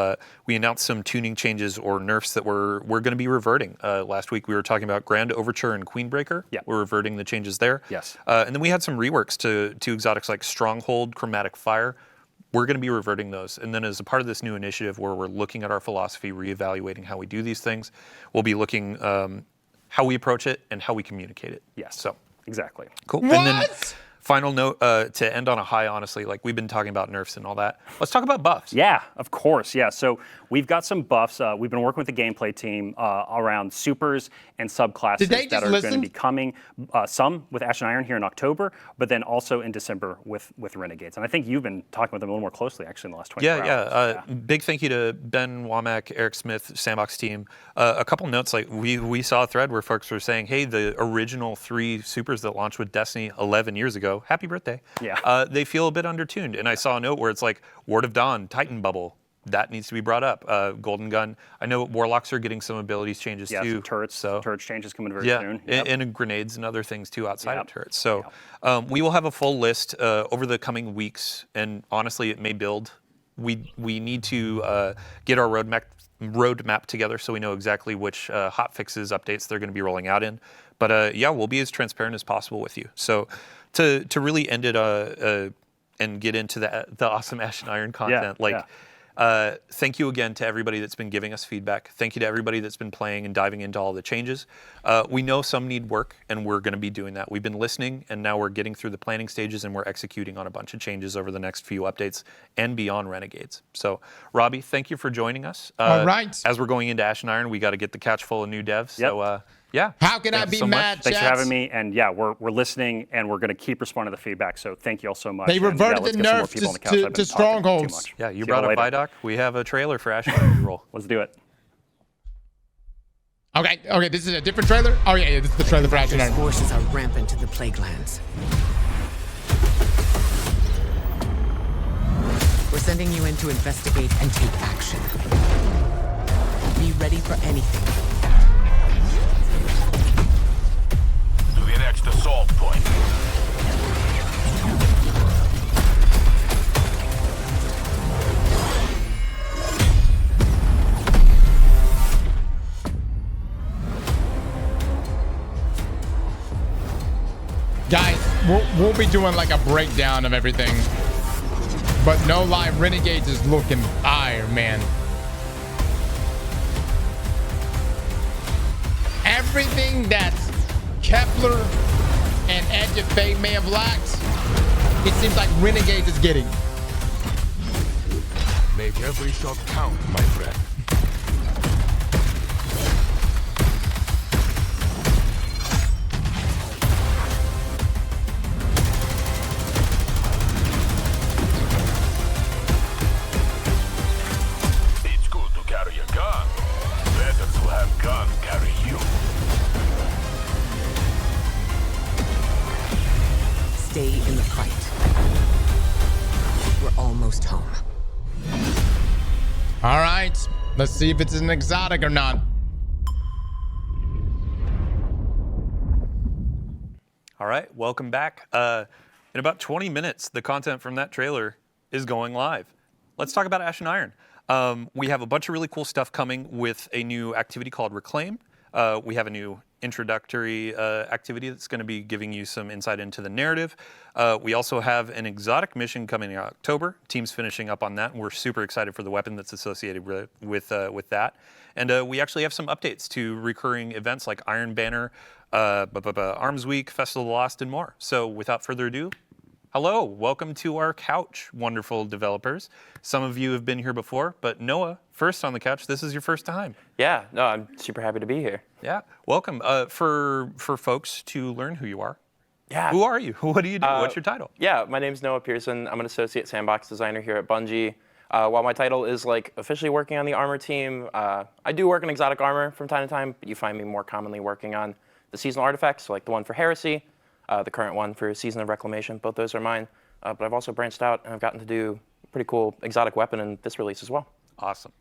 we announced some tuning changes or nerfs that we're going to be reverting. Last week we were talking about Grand Overture and Queenbreaker. Yeah. We're reverting the changes there. Yes. And then we had some reworks to exotics like Stronghold, Chromatic Fire. We're going to be reverting those. And then as a part of this new initiative where we're looking at our philosophy, reevaluating how we do these things, we'll be looking how we approach it and how we communicate it. Yes. So exactly. Cool. What? And then final note to end on a high, honestly, like we've been talking about nerfs and all that. Let's talk about buffs. Yeah, of course. Yeah. So we've got some buffs. We've been working with the gameplay team around supers and subclasses that are going to be coming. Some with Ash and Iron here in October, but then also in December with Renegades. And I think you've been talking with them a little more closely actually in the last 24 hours. Yeah. Big thank you to Ben Womack, Eric Smith, Sandbox team. A couple notes, like we saw a thread where folks were saying, hey, the original 3 supers that launched with Destiny 11 years ago, happy birthday. Yeah. They feel a bit undertuned. And I saw a note where it's like Ward of Dawn, Titan Bubble. That needs to be brought up. Golden Gun. I know Warlocks are getting some abilities changes too. Yeah, turrets. So turrets changes coming very soon. Yep. And grenades and other things too outside of turrets. So we will have a full list over the coming weeks. And honestly, it may build. We need to get our roadmap together so we know exactly which hot fixes, updates they're going to be rolling out in. But we'll be as transparent as possible with you. So to really end it and get into the awesome Ash and Iron content, thank you again to everybody that's been giving us feedback. Thank you to everybody that's been playing and diving into all the changes. We know some need work, and we're going to be doing that. We've been listening, and now we're getting through the planning stages, and we're executing on a bunch of changes over the next few updates and beyond Renegades. So, Robbie, thank you for joining us. All right. As we're going into Ash and Iron, we got to get the couch full of new devs. Yep. So, yeah. How can I be mad? Thanks for having me. And yeah, we're listening, and we're going to keep responding to the feedback. So thank you all so much. They reverted the nerf to strongholds. Yeah, you brought up Vidoc. We have a trailer for Ash and Iron roll. Let's do it. Okay, this is a different trailer? Oh yeah, this is the trailer for Ash and Iron. Forces are rampant to the Plague Lands. We're sending you in to investigate and take action. Be ready for anything. To the next assault point. Guys, we'll be doing like a breakdown of everything. But no lie, Renegades is looking fire, man. Everything that Kepler and Edge of Fate may have lacked, it seems like Renegades is getting. Make every shot count, my friend. It's good to carry a gun. Better to have gun carry you. Stay in the fight. almost home. All right, let's see if it's an exotic or not. All right, welcome back. In about 20 minutes, the content from that trailer is going live. Let's talk about Ash and Iron. We have a bunch of really cool stuff coming with a new activity called Reclaim. We have a new introductory activity that's going to be giving you some insight into the narrative. We also have an exotic mission coming in October. Team's finishing up on that, and we're super excited for the weapon that's associated with that. And we actually have some updates to recurring events like Iron Banner, Arms Week, Festival of the Lost, and more. So without further ado, hello, welcome to our couch, wonderful developers. Some of you have been here before, but Noah, first on the couch, this is your first time. Yeah, no, I'm super happy to be here. Yeah, welcome. For folks to learn who you are, Yeah. who are you? What do you do? What's your title? Yeah, my name's Noah Pearson. I'm an associate sandbox designer here at Bungie. While my title is like officially working on the armor team, I do work in exotic armor from time to time, but you find me more commonly working on the seasonal artifacts, like the one for Heresy, the current one for Season of Reclamation. Both those are mine. But I've also branched out and I've gotten to do a pretty cool exotic weapon in this release as well. Awesome.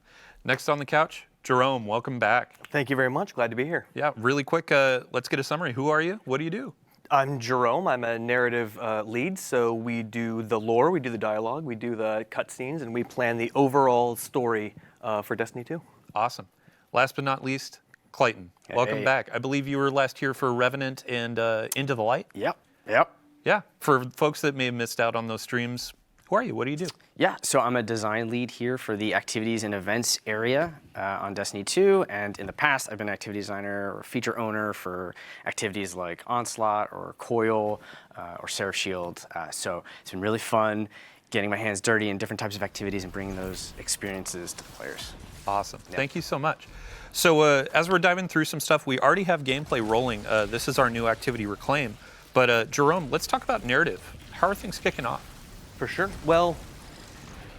Next on the couch, Jerome, welcome back. Thank you very much. Glad to be here. Yeah, really quick, let's get a summary. Who are you? What do you do? I'm Jerome. I'm a narrative lead, so we do the lore, we do the dialogue, we do the cutscenes, and we plan the overall story for Destiny 2. Awesome. Last but not least, Clayton. Hey. Welcome back. I believe you were last here for Revenant and Into the Light. Yep. Yeah. For folks that may have missed out on those streams, who are you? What do you do? Yeah, so I'm a design lead here for the activities and events area on Destiny 2, and in the past I've been an activity designer or feature owner for activities like Onslaught or Coil or Seraph Shield. So it's been really fun getting my hands dirty in different types of activities and bringing those experiences to the players. Awesome. Yeah. Thank you so much. So as we're diving through some stuff, we already have gameplay rolling. This is our new activity, Reclaim. But Jerome, let's talk about narrative. How are things kicking off? For sure. Well,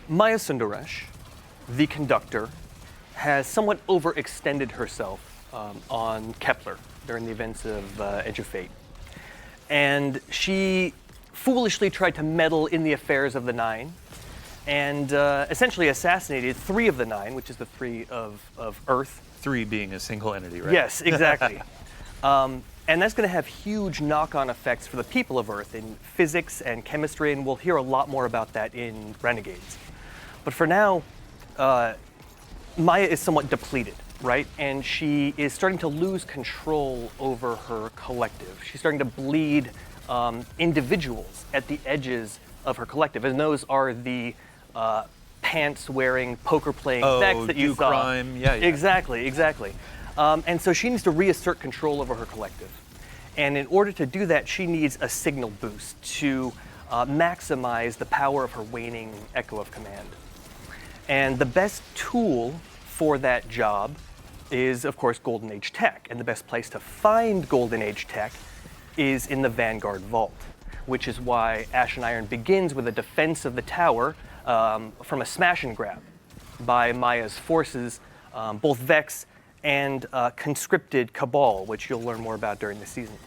Maya Sundaresh, the conductor, has somewhat overextended herself on Kepler during the events of Edge of Fate. And she foolishly tried to meddle in the affairs of the Nine and essentially assassinated 3 of the 9, which is the 3 of Earth. 3 being a single entity, right? Yes, exactly. And that's going to have huge knock-on effects for the people of Earth in physics and chemistry, and we'll hear a lot more about that in Renegades. But for now, Maya is somewhat depleted, right? And she is starting to lose control over her collective. She's starting to bleed individuals at the edges of her collective, and those are the pants-wearing, poker-playing Vex that you saw. Crime. Yeah. Exactly. And so she needs to reassert control over her collective. And in order to do that, she needs a signal boost to maximize the power of her waning Echo of Command. And the best tool for that job is, of course, Golden Age tech. And the best place to find Golden Age tech is in the Vanguard Vault, which is why Ash and Iron begins with a defense of the tower from a smash and grab by Maya's forces, both Vex and conscripted Cabal, which you'll learn more about during the season.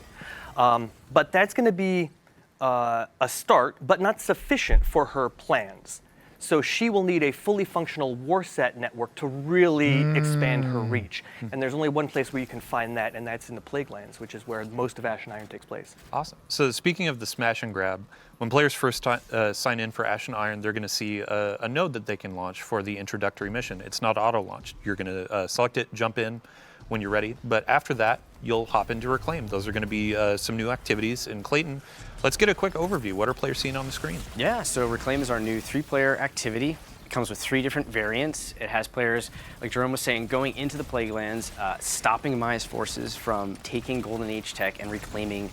But that's going to be a start, but not sufficient for her plans. So she will need a fully functional Warsat network to really expand her reach. And there's only one place where you can find that, and that's in the Plaguelands, which is where most of Ash and Iron takes place. Awesome. So speaking of the smash and grab, when players first sign in for Ash and Iron, they're going to see a node that they can launch for the introductory mission. It's not auto-launched. You're going to select it, jump in when you're ready. But after that, you'll hop into Reclaim. Those are going to be some new activities. And Clayton, let's get a quick overview. What are players seeing on the screen? Yeah, so Reclaim is our new 3-player activity. It comes with 3 different variants. It has players, like Jerome was saying, going into the Plaguelands, stopping Maya's forces from taking Golden Age tech and reclaiming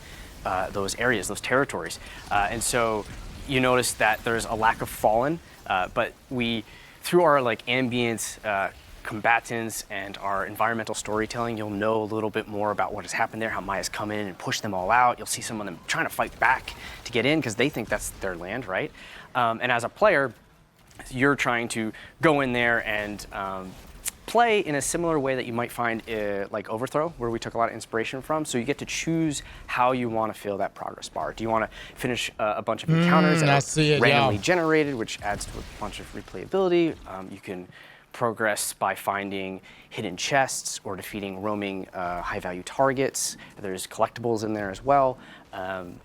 those areas, those territories. And so you notice that there's a lack of Fallen, but we, through our ambient combatants and our environmental storytelling, you'll know a little bit more about what has happened there, how Maya's come in and pushed them all out. You'll see some of them trying to fight back to get in because they think that's their land, right? And as a player, you're trying to go in there and play in a similar way that you might find like Overthrow, where we took a lot of inspiration from. So you get to choose how you want to fill that progress bar. Do you want to finish a bunch of encounters that are randomly generated, which adds to a bunch of replayability? You can progress by finding hidden chests or defeating roaming high-value targets. There's collectibles in there as well,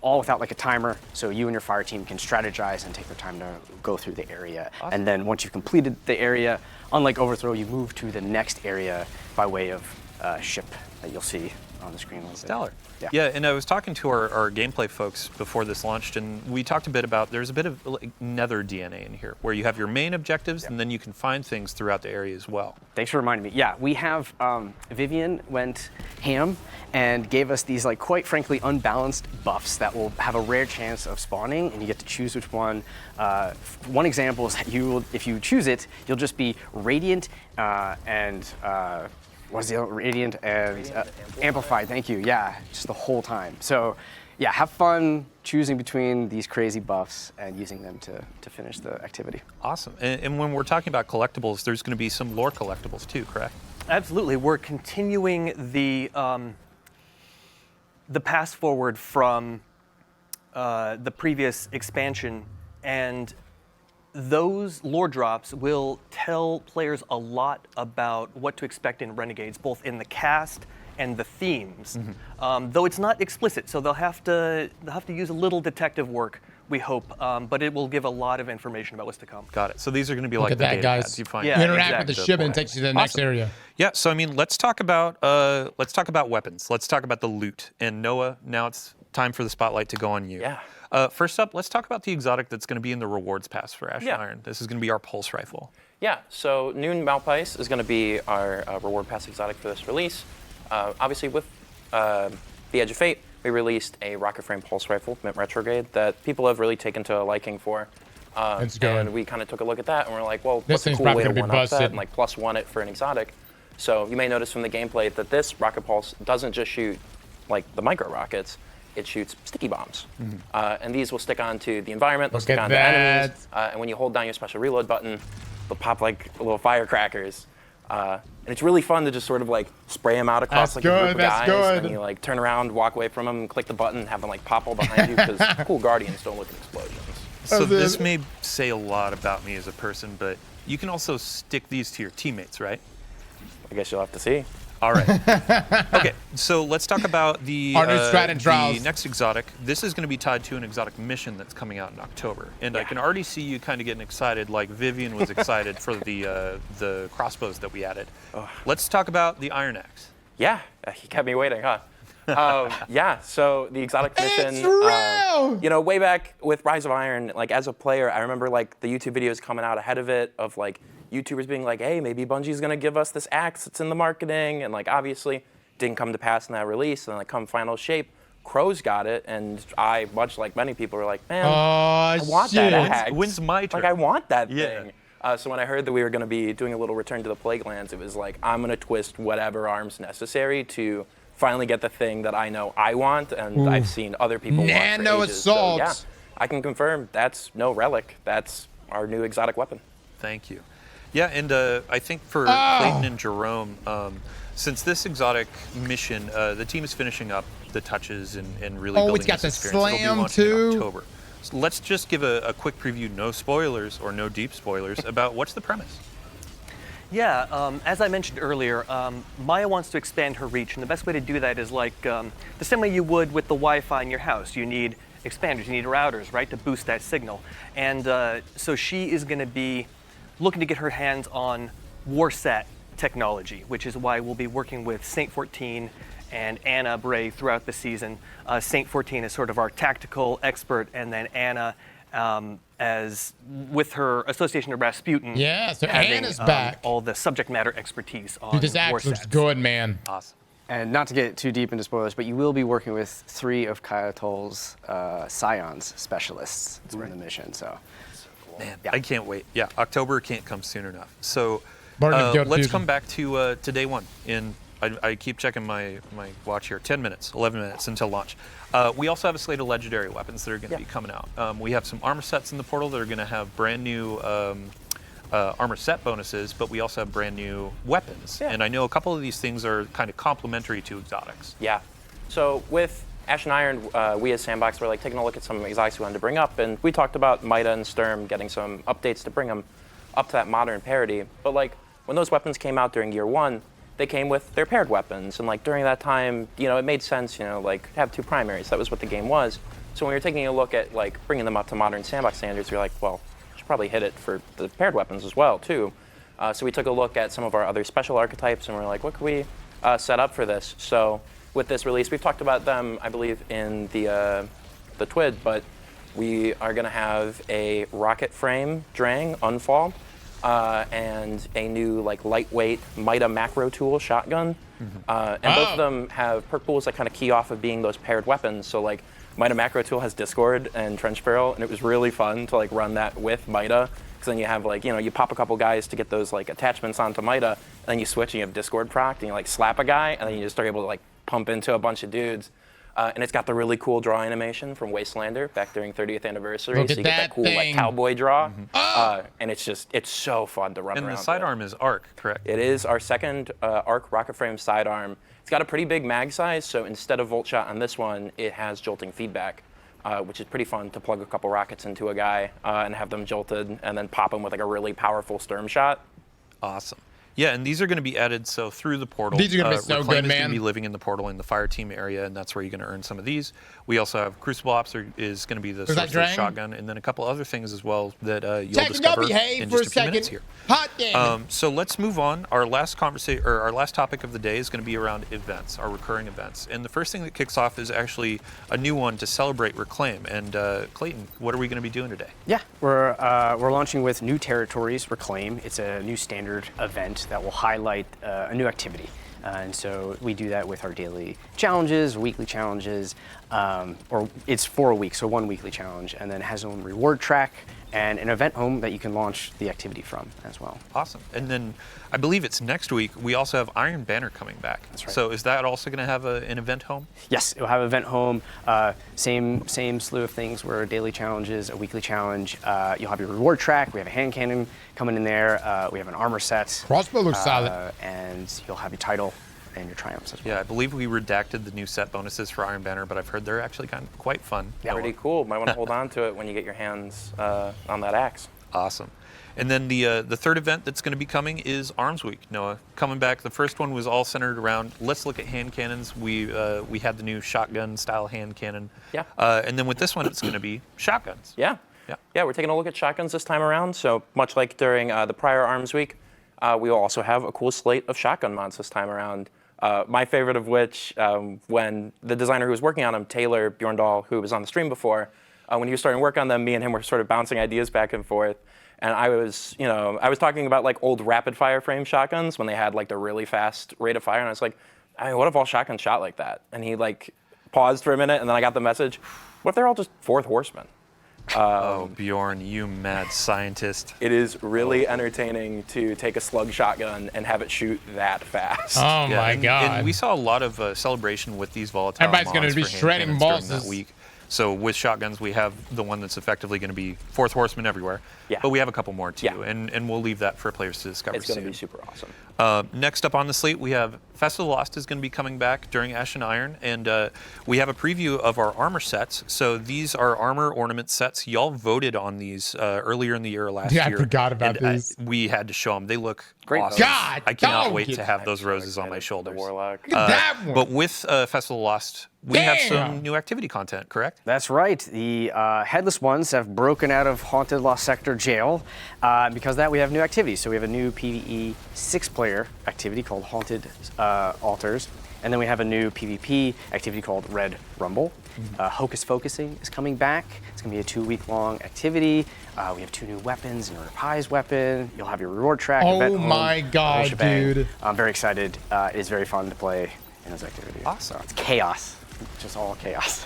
all without like a timer, so you and your fire team can strategize and take their time to go through the area. Awesome. And then once you've completed the area, unlike Overthrow, you move to the next area by way of ship that you'll see on the screen. Stellar. Yeah, and I was talking to our gameplay folks before this launched, and we talked a bit about there's a bit of like, nether DNA in here, where you have your main objectives, and then you can find things throughout the area as well. Thanks for reminding me. Yeah, we have Vivian went ham and gave us these like quite frankly unbalanced buffs that will have a rare chance of spawning, and you get to choose which one. One example is that if you choose it, you'll just be radiant and. What is the other? Radiant and amplified. Thank you. Yeah, just the whole time. So, yeah, have fun choosing between these crazy buffs and using them to finish the activity. Awesome. And when we're talking about collectibles, there's going to be some lore collectibles too, correct? Absolutely. We're continuing the pass forward from the previous expansion, and those lore drops will tell players a lot about what to expect in Renegades, both in the cast and the themes. Though it's not explicit, so they'll have to use a little detective work, we hope, but it will give a lot of information about what's to come. Got it. So these are going to be Look like at the that, data guys. pads you find. You interact with the ship and it takes you to the next area. Yeah. So I mean, let's talk about weapons. Let's talk about the loot. And Noah, now it's time for the spotlight to go on you. Yeah. First up, let's talk about the exotic that's going to be in the rewards pass for Ash and Iron. This is going to be our pulse rifle. Yeah, so Noon Malpice is going to be our reward pass exotic for this release. Obviously, with the Edge of Fate, we released a rocket frame pulse rifle, Mint Retrograde, that people have really taken to a liking for. It's good. And we kind of took a look at that, and we're like, well, This what's a thing's cool probably way to gonna be one-up that busted. and like +1 it for an exotic? So you may notice from the gameplay that this rocket pulse doesn't just shoot like the micro rockets. It shoots sticky bombs. And these will stick onto the environment, they'll stick onto enemies, and when you hold down your special reload button, they'll pop like little firecrackers. And it's really fun to just sort of like spray them out across like a group of guys, and you like turn around, walk away from them, click the button, have them like pop all behind you, because cool Guardians don't look at explosions. So this may say a lot about me as a person, but you can also stick these to your teammates, right? I guess you'll have to see. All right. Okay, so let's talk about the next exotic. This is going to be tied to an exotic mission that's coming out in October, and I can already see you kind of getting excited, like Vivian was excited for the crossbows that we added. Let's talk about the Iron Axe. Yeah, you kept me waiting, huh? Yeah, so the exotic mission, you know, way back with Rise of Iron, like as a player, I remember like the YouTube videos coming out ahead of it of like YouTubers being like, hey, maybe Bungie's gonna give us this axe that's in the marketing, and like obviously didn't come to pass in that release, and like come final shape, Crows got it, and I, much like many people, were like, man, I want that axe. When's my turn? Like I want that thing. So when I heard that we were gonna be doing a little Return to the Plaguelands, it was like, I'm gonna twist whatever arms necessary to finally get the thing that I know I want, and I've seen other people want for ages. So, yeah, I can confirm that's no relic. That's our new exotic weapon. Thank you. Yeah, and I think for Clayton and Jerome, since this exotic mission, the team is finishing up the touches and really building it's got this the experience. It'll be slam launching in too. October. So let's just give a quick preview, no spoilers or no deep spoilers, about what's the premise. Yeah, as I mentioned earlier, Maya wants to expand her reach, and the best way to do that is like the same way you would with the Wi-Fi in your house. You need expanders, you need routers, right, to boost that signal. And so she is going to be looking to get her hands on Warsat technology, which is why we'll be working with Saint 14 and Anna Bray throughout the season. Saint 14 is sort of our tactical expert, and then Anna, as with her association to Rasputin, so having, Anna's back. All the subject matter expertise on Dude, this axe looks good, man. Awesome. And not to get too deep into spoilers, but you will be working with 3 of Kayatol's Scions specialists in the mission. So, man, I can't wait. Yeah, October can't come soon enough. So Let's let's come back to day one. I keep checking my watch here. 10 minutes, 11 minutes until launch. We also have a slate of legendary weapons that are going to be coming out. We have some armor sets in the portal that are going to have brand new armor set bonuses, but we also have brand new weapons. And I know a couple of these things are kind of complementary to exotics. Yeah. So with Ash and Iron, we as Sandbox were like taking a look at some exotics we wanted to bring up, and we talked about Mida and Sturm getting some updates to bring them up to that modern parity. But like when those weapons came out during year 1, they came with their paired weapons, and like during that time, it made sense, like have 2 primaries. That was what the game was. So when we were taking a look at like bringing them up to modern Sandbox standards, we were like, well, we should probably hit it for the paired weapons as well too. So we took a look at some of our other special archetypes, and we're like, what could we set up for this? So with this release, we've talked about them, I believe, in the TWID, but we are going to have a rocket frame Drang Unfall, and a new like lightweight Mida macro tool shotgun. And both of them have perk pools that kind of key off of being those paired weapons. So like Mida macro tool has Discord and Trench Barrel, and it was really fun to like run that with Mida, because then you have like, you pop a couple guys to get those like attachments onto Mida, and then you switch and you have Discord proc, and you like slap a guy, and then you just are able to like pump into a bunch of dudes. And it's got the really cool draw animation from Wastelander back during 30th anniversary. So you get that cool like cowboy draw. And it's so fun to run around. And the sidearm is arc, correct? It is our second arc rocket frame sidearm. It's got a pretty big mag size, so instead of volt shot on this one, it has jolting feedback, which is pretty fun to plug a couple rockets into a guy and have them jolted, and then pop them with like a really powerful Sturm shot. Awesome. Yeah, and these are going to be added so through the portal. These are going to be so good, man. Reclaim is going to be living in the portal in the fire team area, and that's where you're going to earn some of these. We also have Crucible Ops is going to be the sorcerer shotgun, and then a couple other things as well that you'll discover in just a few minutes here. Hot damn. So let's move on. Our last conversation, or our last topic of the day, is going to be around events, our recurring events. And the first thing that kicks off is actually a new one to celebrate Reclaim. And Clayton, what are we going to be doing today? Yeah, we're launching with New Territories Reclaim. It's a new standard event that will highlight a new activity. And so we do that with our daily challenges, weekly challenges, or it's for a week, so one weekly challenge, and then it has its own reward track and an event home that you can launch the activity from as well. Awesome. And then I believe it's next week, we also have Iron Banner coming back. That's right. So is that also going to have an event home? Yes, it will have an event home. Same slew of things where daily challenges, a weekly challenge. You'll have your reward track. We have a hand cannon coming in there. We have an armor set. Crossbow looks solid. And you'll have your title and your triumphs as well. Yeah, I believe we redacted the new set bonuses for Iron Banner, but I've heard they're actually quite fun. Yeah, pretty cool. Might want to hold on to it when you get your hands on that axe. Awesome. And then the third event that's going to be coming is Arms Week. Noah, coming back. The first one was all centered around, let's look at hand cannons. We had the new shotgun style hand cannon. Yeah. And then with this one, it's going to be shotguns. Yeah. Yeah, we're taking a look at shotguns this time around. So much like during the prior Arms Week, we will also have a cool slate of shotgun mods this time around. My favorite of which, when the designer who was working on them, Taylor Bjorndal, who was on the stream before, when he was starting to work on them, me and him were sort of bouncing ideas back and forth. And I was talking about like old rapid fire frame shotguns when they had like the really fast rate of fire. And I was like, I mean, what if all shotguns shot like that? And he like paused for a minute, and then I got the message, what if they're all just fourth horsemen? Oh, Bjorn, you mad scientist. It is really entertaining to take a slug shotgun and have it shoot that fast. Oh my God. And we saw a lot of celebration with these volatile Everybody's going to be mods for hand shredding cannons during bosses. that week. So with shotguns, we have the one that's effectively going to be fourth horseman everywhere. Yeah. But we have a couple more too, Yeah. and we'll leave that for players to discover It's going soon. to be super awesome. Next up on the slate, we have Festival Lost is going to be coming back during Ash and Iron, and we have a preview of our armor sets. So these are armor ornament sets. Y'all voted on these earlier in the year last year. Yeah, I forgot about these. We had to show them. They look Great. awesome. God, I cannot don't wait get to have those roses on my shoulders. Warlock. Look at that one. But with Festival Lost, we have some Damn. new activity content, correct? That's right. The Headless Ones have broken out of Haunted Lost Sector jail. Because of that, we have new activities. So we have a new PvE 6-player activity called Haunted Altars. And then we have a new PvP activity called Red Rumble. Hocus Focusing is coming back. It's going to be a 2-week-long activity. We have 2 new weapons, your Pies weapon. You'll have your reward track. Oh event home, my the whole God, shebang. dude. I'm very excited. It is very fun to play in those activities. Awesome. So it's chaos. Just all chaos.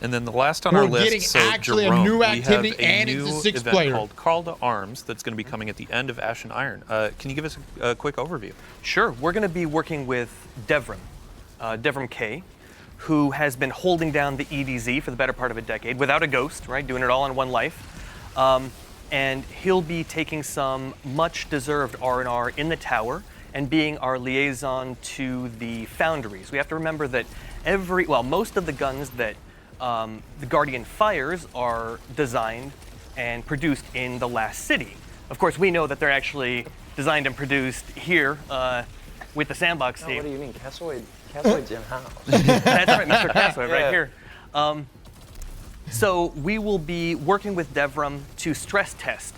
And then the last on our We're list, getting so actually a Jerome, new we activity have a and it's new a 6 event player. called Call to Arms that's going to be coming at the end of Ash and Iron. Can you give us a quick overview? Sure. We're going to be working with Devrim K, who has been holding down the EDZ for the better part of a decade without a ghost, right? Doing it all in one life. and he'll be taking some much-deserved R&R in the tower and being our liaison to the foundries. We have to remember that most of the guns that the Guardian fires are designed and produced in the last city. Of course, we know that they're actually designed and produced here with the Sandbox team. What do you mean? Cassoid's in-house. That's right, Mr. Cassoid, right here. So we will be working with Devram to stress test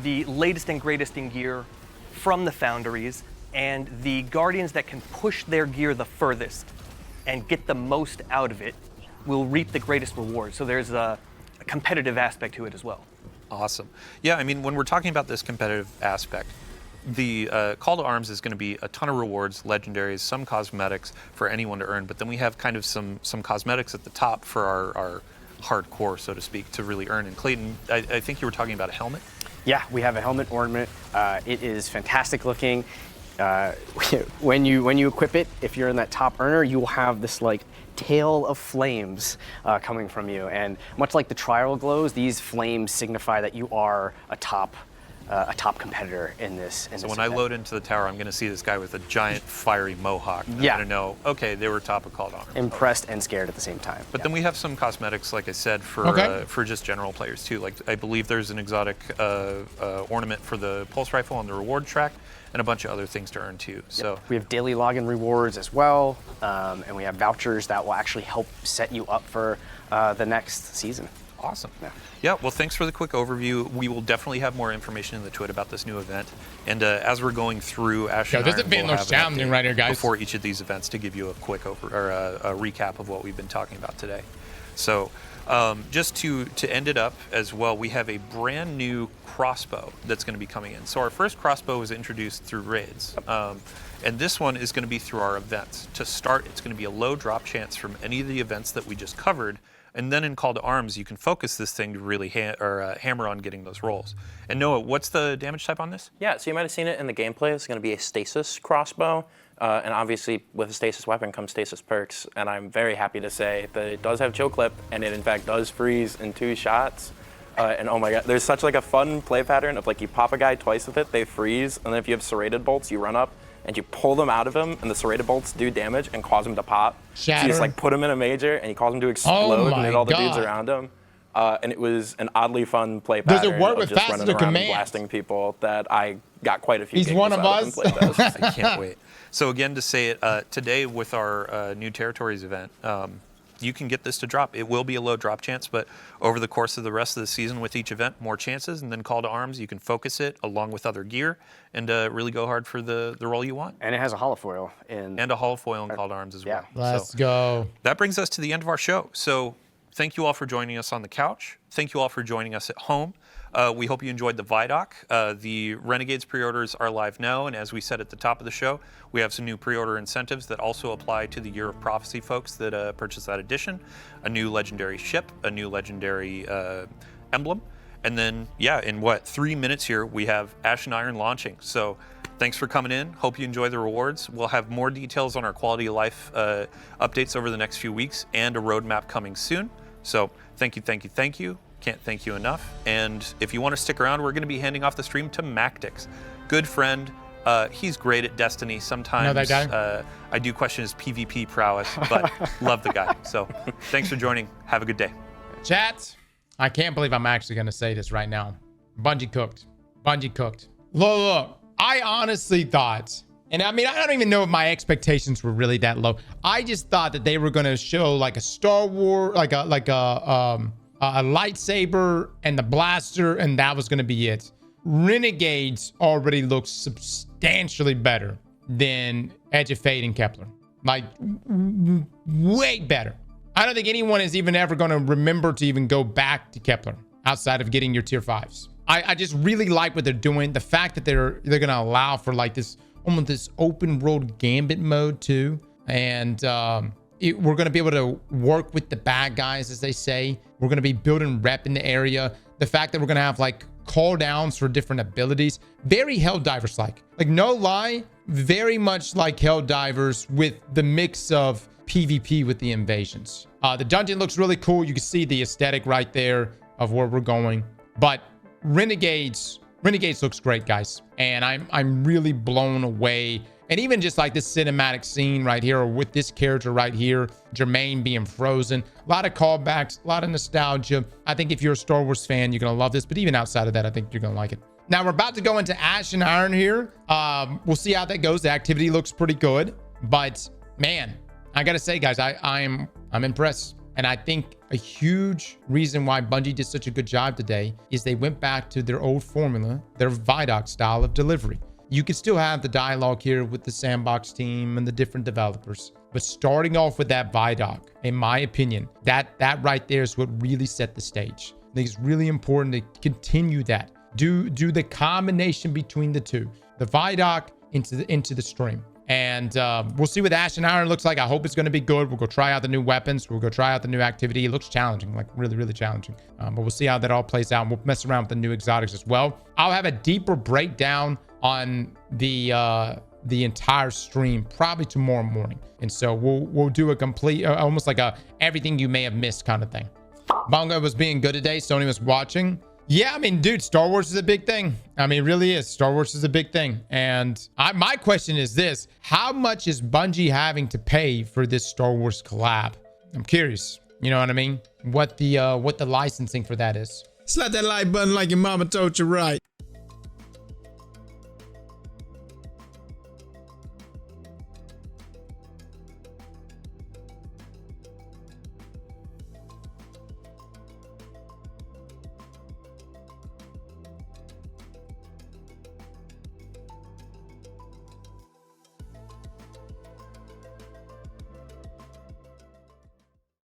the latest and greatest in gear from the foundries, and the Guardians that can push their gear the furthest and get the most out of it will reap the greatest reward. So there's a competitive aspect to it as well. Awesome. Yeah, I mean, when we're talking about this competitive aspect, the call to arms is going to be a ton of rewards, legendaries, some cosmetics for anyone to earn, but then we have kind of some cosmetics at the top for our hardcore, so to speak, to really earn. And Clayton, I think you were talking about a helmet? Yeah, we have a helmet ornament. It is fantastic looking. When you equip it, if you're in that top earner, you will have this like tail of flames coming from you. And much like the trial glows, these flames signify that you are a top competitor in this. So when I load into the tower, I'm going to see this guy with a giant fiery mohawk. I'm going to know, okay, they were top of called arms. Impressed and scared at the same time. But then we have some cosmetics, like I said, for just general players too. Like I believe there's an exotic ornament for the pulse rifle on the reward track, and a bunch of other things to earn too. So we have daily login rewards as well, and we have vouchers that will actually help set you up for the next season. Awesome. Yeah, well, thanks for the quick overview. We will definitely have more information in the tweet about this new event. And as we're going through Ash and this Iron, event looks challenging right here, guys. Before each of these events to give you a quick a recap of what we've been talking about today. So just to end it up as well, we have a brand new crossbow that's going to be coming in. So our first crossbow was introduced through raids. And this one is going to be through our events. To start, it's going to be a low drop chance from any of the events that we just covered. And then in Call to Arms, you can focus this thing to really hammer on getting those rolls. And Noah, what's the damage type on this? Yeah, so you might have seen it in the gameplay. It's going to be a stasis crossbow. And obviously, with a stasis weapon comes stasis perks. And I'm very happy to say that it does have chill clip, and it in fact does freeze in 2 shots. And oh my god, there's such like a fun play pattern of like you pop a guy twice with it, they freeze, and then if you have serrated bolts, you run up and you pull them out of him, and the serrated bolts do damage and cause him to pop. Shatter. So you just like put him in a major, and you cause him to explode and hit all the dudes around him. And it was an oddly fun play pattern. Does it work with just faster running around command? And blasting people that I got quite a few. He's games one of out us. and played those. I can't wait. So again, to say it, today with our New Territories event, you can get this to drop. It will be a low drop chance, but over the course of the rest of the season with each event, more chances, and then Call to Arms, you can focus it along with other gear and really go hard for the role you want. And it has a holofoil and a holofoil in Call to Arms as well. Let's go. That brings us to the end of our show. So thank you all for joining us on the couch. Thank you all for joining us at home. We hope you enjoyed the Vidoc. The Renegades pre-orders are live now, and as we said at the top of the show, we have some new pre-order incentives that also apply to the Year of Prophecy folks that purchase that edition. A new legendary ship, a new legendary emblem, and then, yeah, in 3 minutes here, we have Ash and Iron launching. So thanks for coming in. Hope you enjoy the rewards. We'll have more details on our quality of life updates over the next few weeks and a roadmap coming soon. So thank you, thank you, thank you. Can't thank you enough. And if you want to stick around, we're going to be handing off the stream to Mactix. Good friend. He's great at Destiny. Sometimes know that guy? I do question his PvP prowess, but love the guy. So thanks for joining. Have a good day. Chat, I can't believe I'm actually going to say this right now. Bungie cooked. Bungie cooked. Look, I honestly thought, and I mean, I don't even know if my expectations were really that low. I just thought that they were going to show like a Star Wars, like a lightsaber and the blaster, and that was going to be it. Renegades already looks substantially better than Edge of Fate and Kepler. Like, way better. I don't think anyone is even ever going to remember to even go back to Kepler outside of getting your tier 5s. I just really like what they're doing. The fact that they're going to allow for like this, almost this open world gambit mode too. And we're going to be able to work with the bad guys, as they say. We're going to be building rep in the area. The fact that we're going to have like call downs for different abilities. Very Helldivers-like. Like, no lie, very much like Helldivers with the mix of PvP with the invasions. The dungeon looks really cool. You can see the aesthetic right there of where we're going. But Renegades looks great, guys. And I'm really blown away. And even just like this cinematic scene right here, or with this character right here, Jermaine being frozen, a lot of callbacks, a lot of nostalgia. I think if you're a Star Wars fan, you're going to love this. But even outside of that, I think you're going to like it. Now we're about to go into Ash and Iron here. We'll see how that goes. The activity looks pretty good. But man, I got to say, guys, I'm impressed. And I think a huge reason why Bungie did such a good job today is they went back to their old formula, their Vidoc style of delivery. You can still have the dialogue here with the Sandbox team and the different developers, but starting off with that Vidoc, in my opinion, that right there is what really set the stage. I think it's really important to continue that. Do the combination between the two, the Vidoc into the stream. And we'll see what Ash and Iron looks like. I hope it's going to be good. We'll go try out the new weapons. We'll go try out the new activity. It looks challenging, like really, really challenging. But we'll see how that all plays out. And we'll mess around with the new exotics as well. I'll have a deeper breakdown on the entire stream probably tomorrow morning. And so we'll do a complete, almost like a everything you may have missed kind of thing. Bungie was being good today. Sony was watching. Yeah, I mean, dude, Star Wars is a big thing. I mean, it really is. Star Wars is a big thing. And my question is this: how much is Bungie having to pay for this Star Wars collab? I'm curious. You know what I mean? What the licensing for that is. Slap that like button like your mama told you right.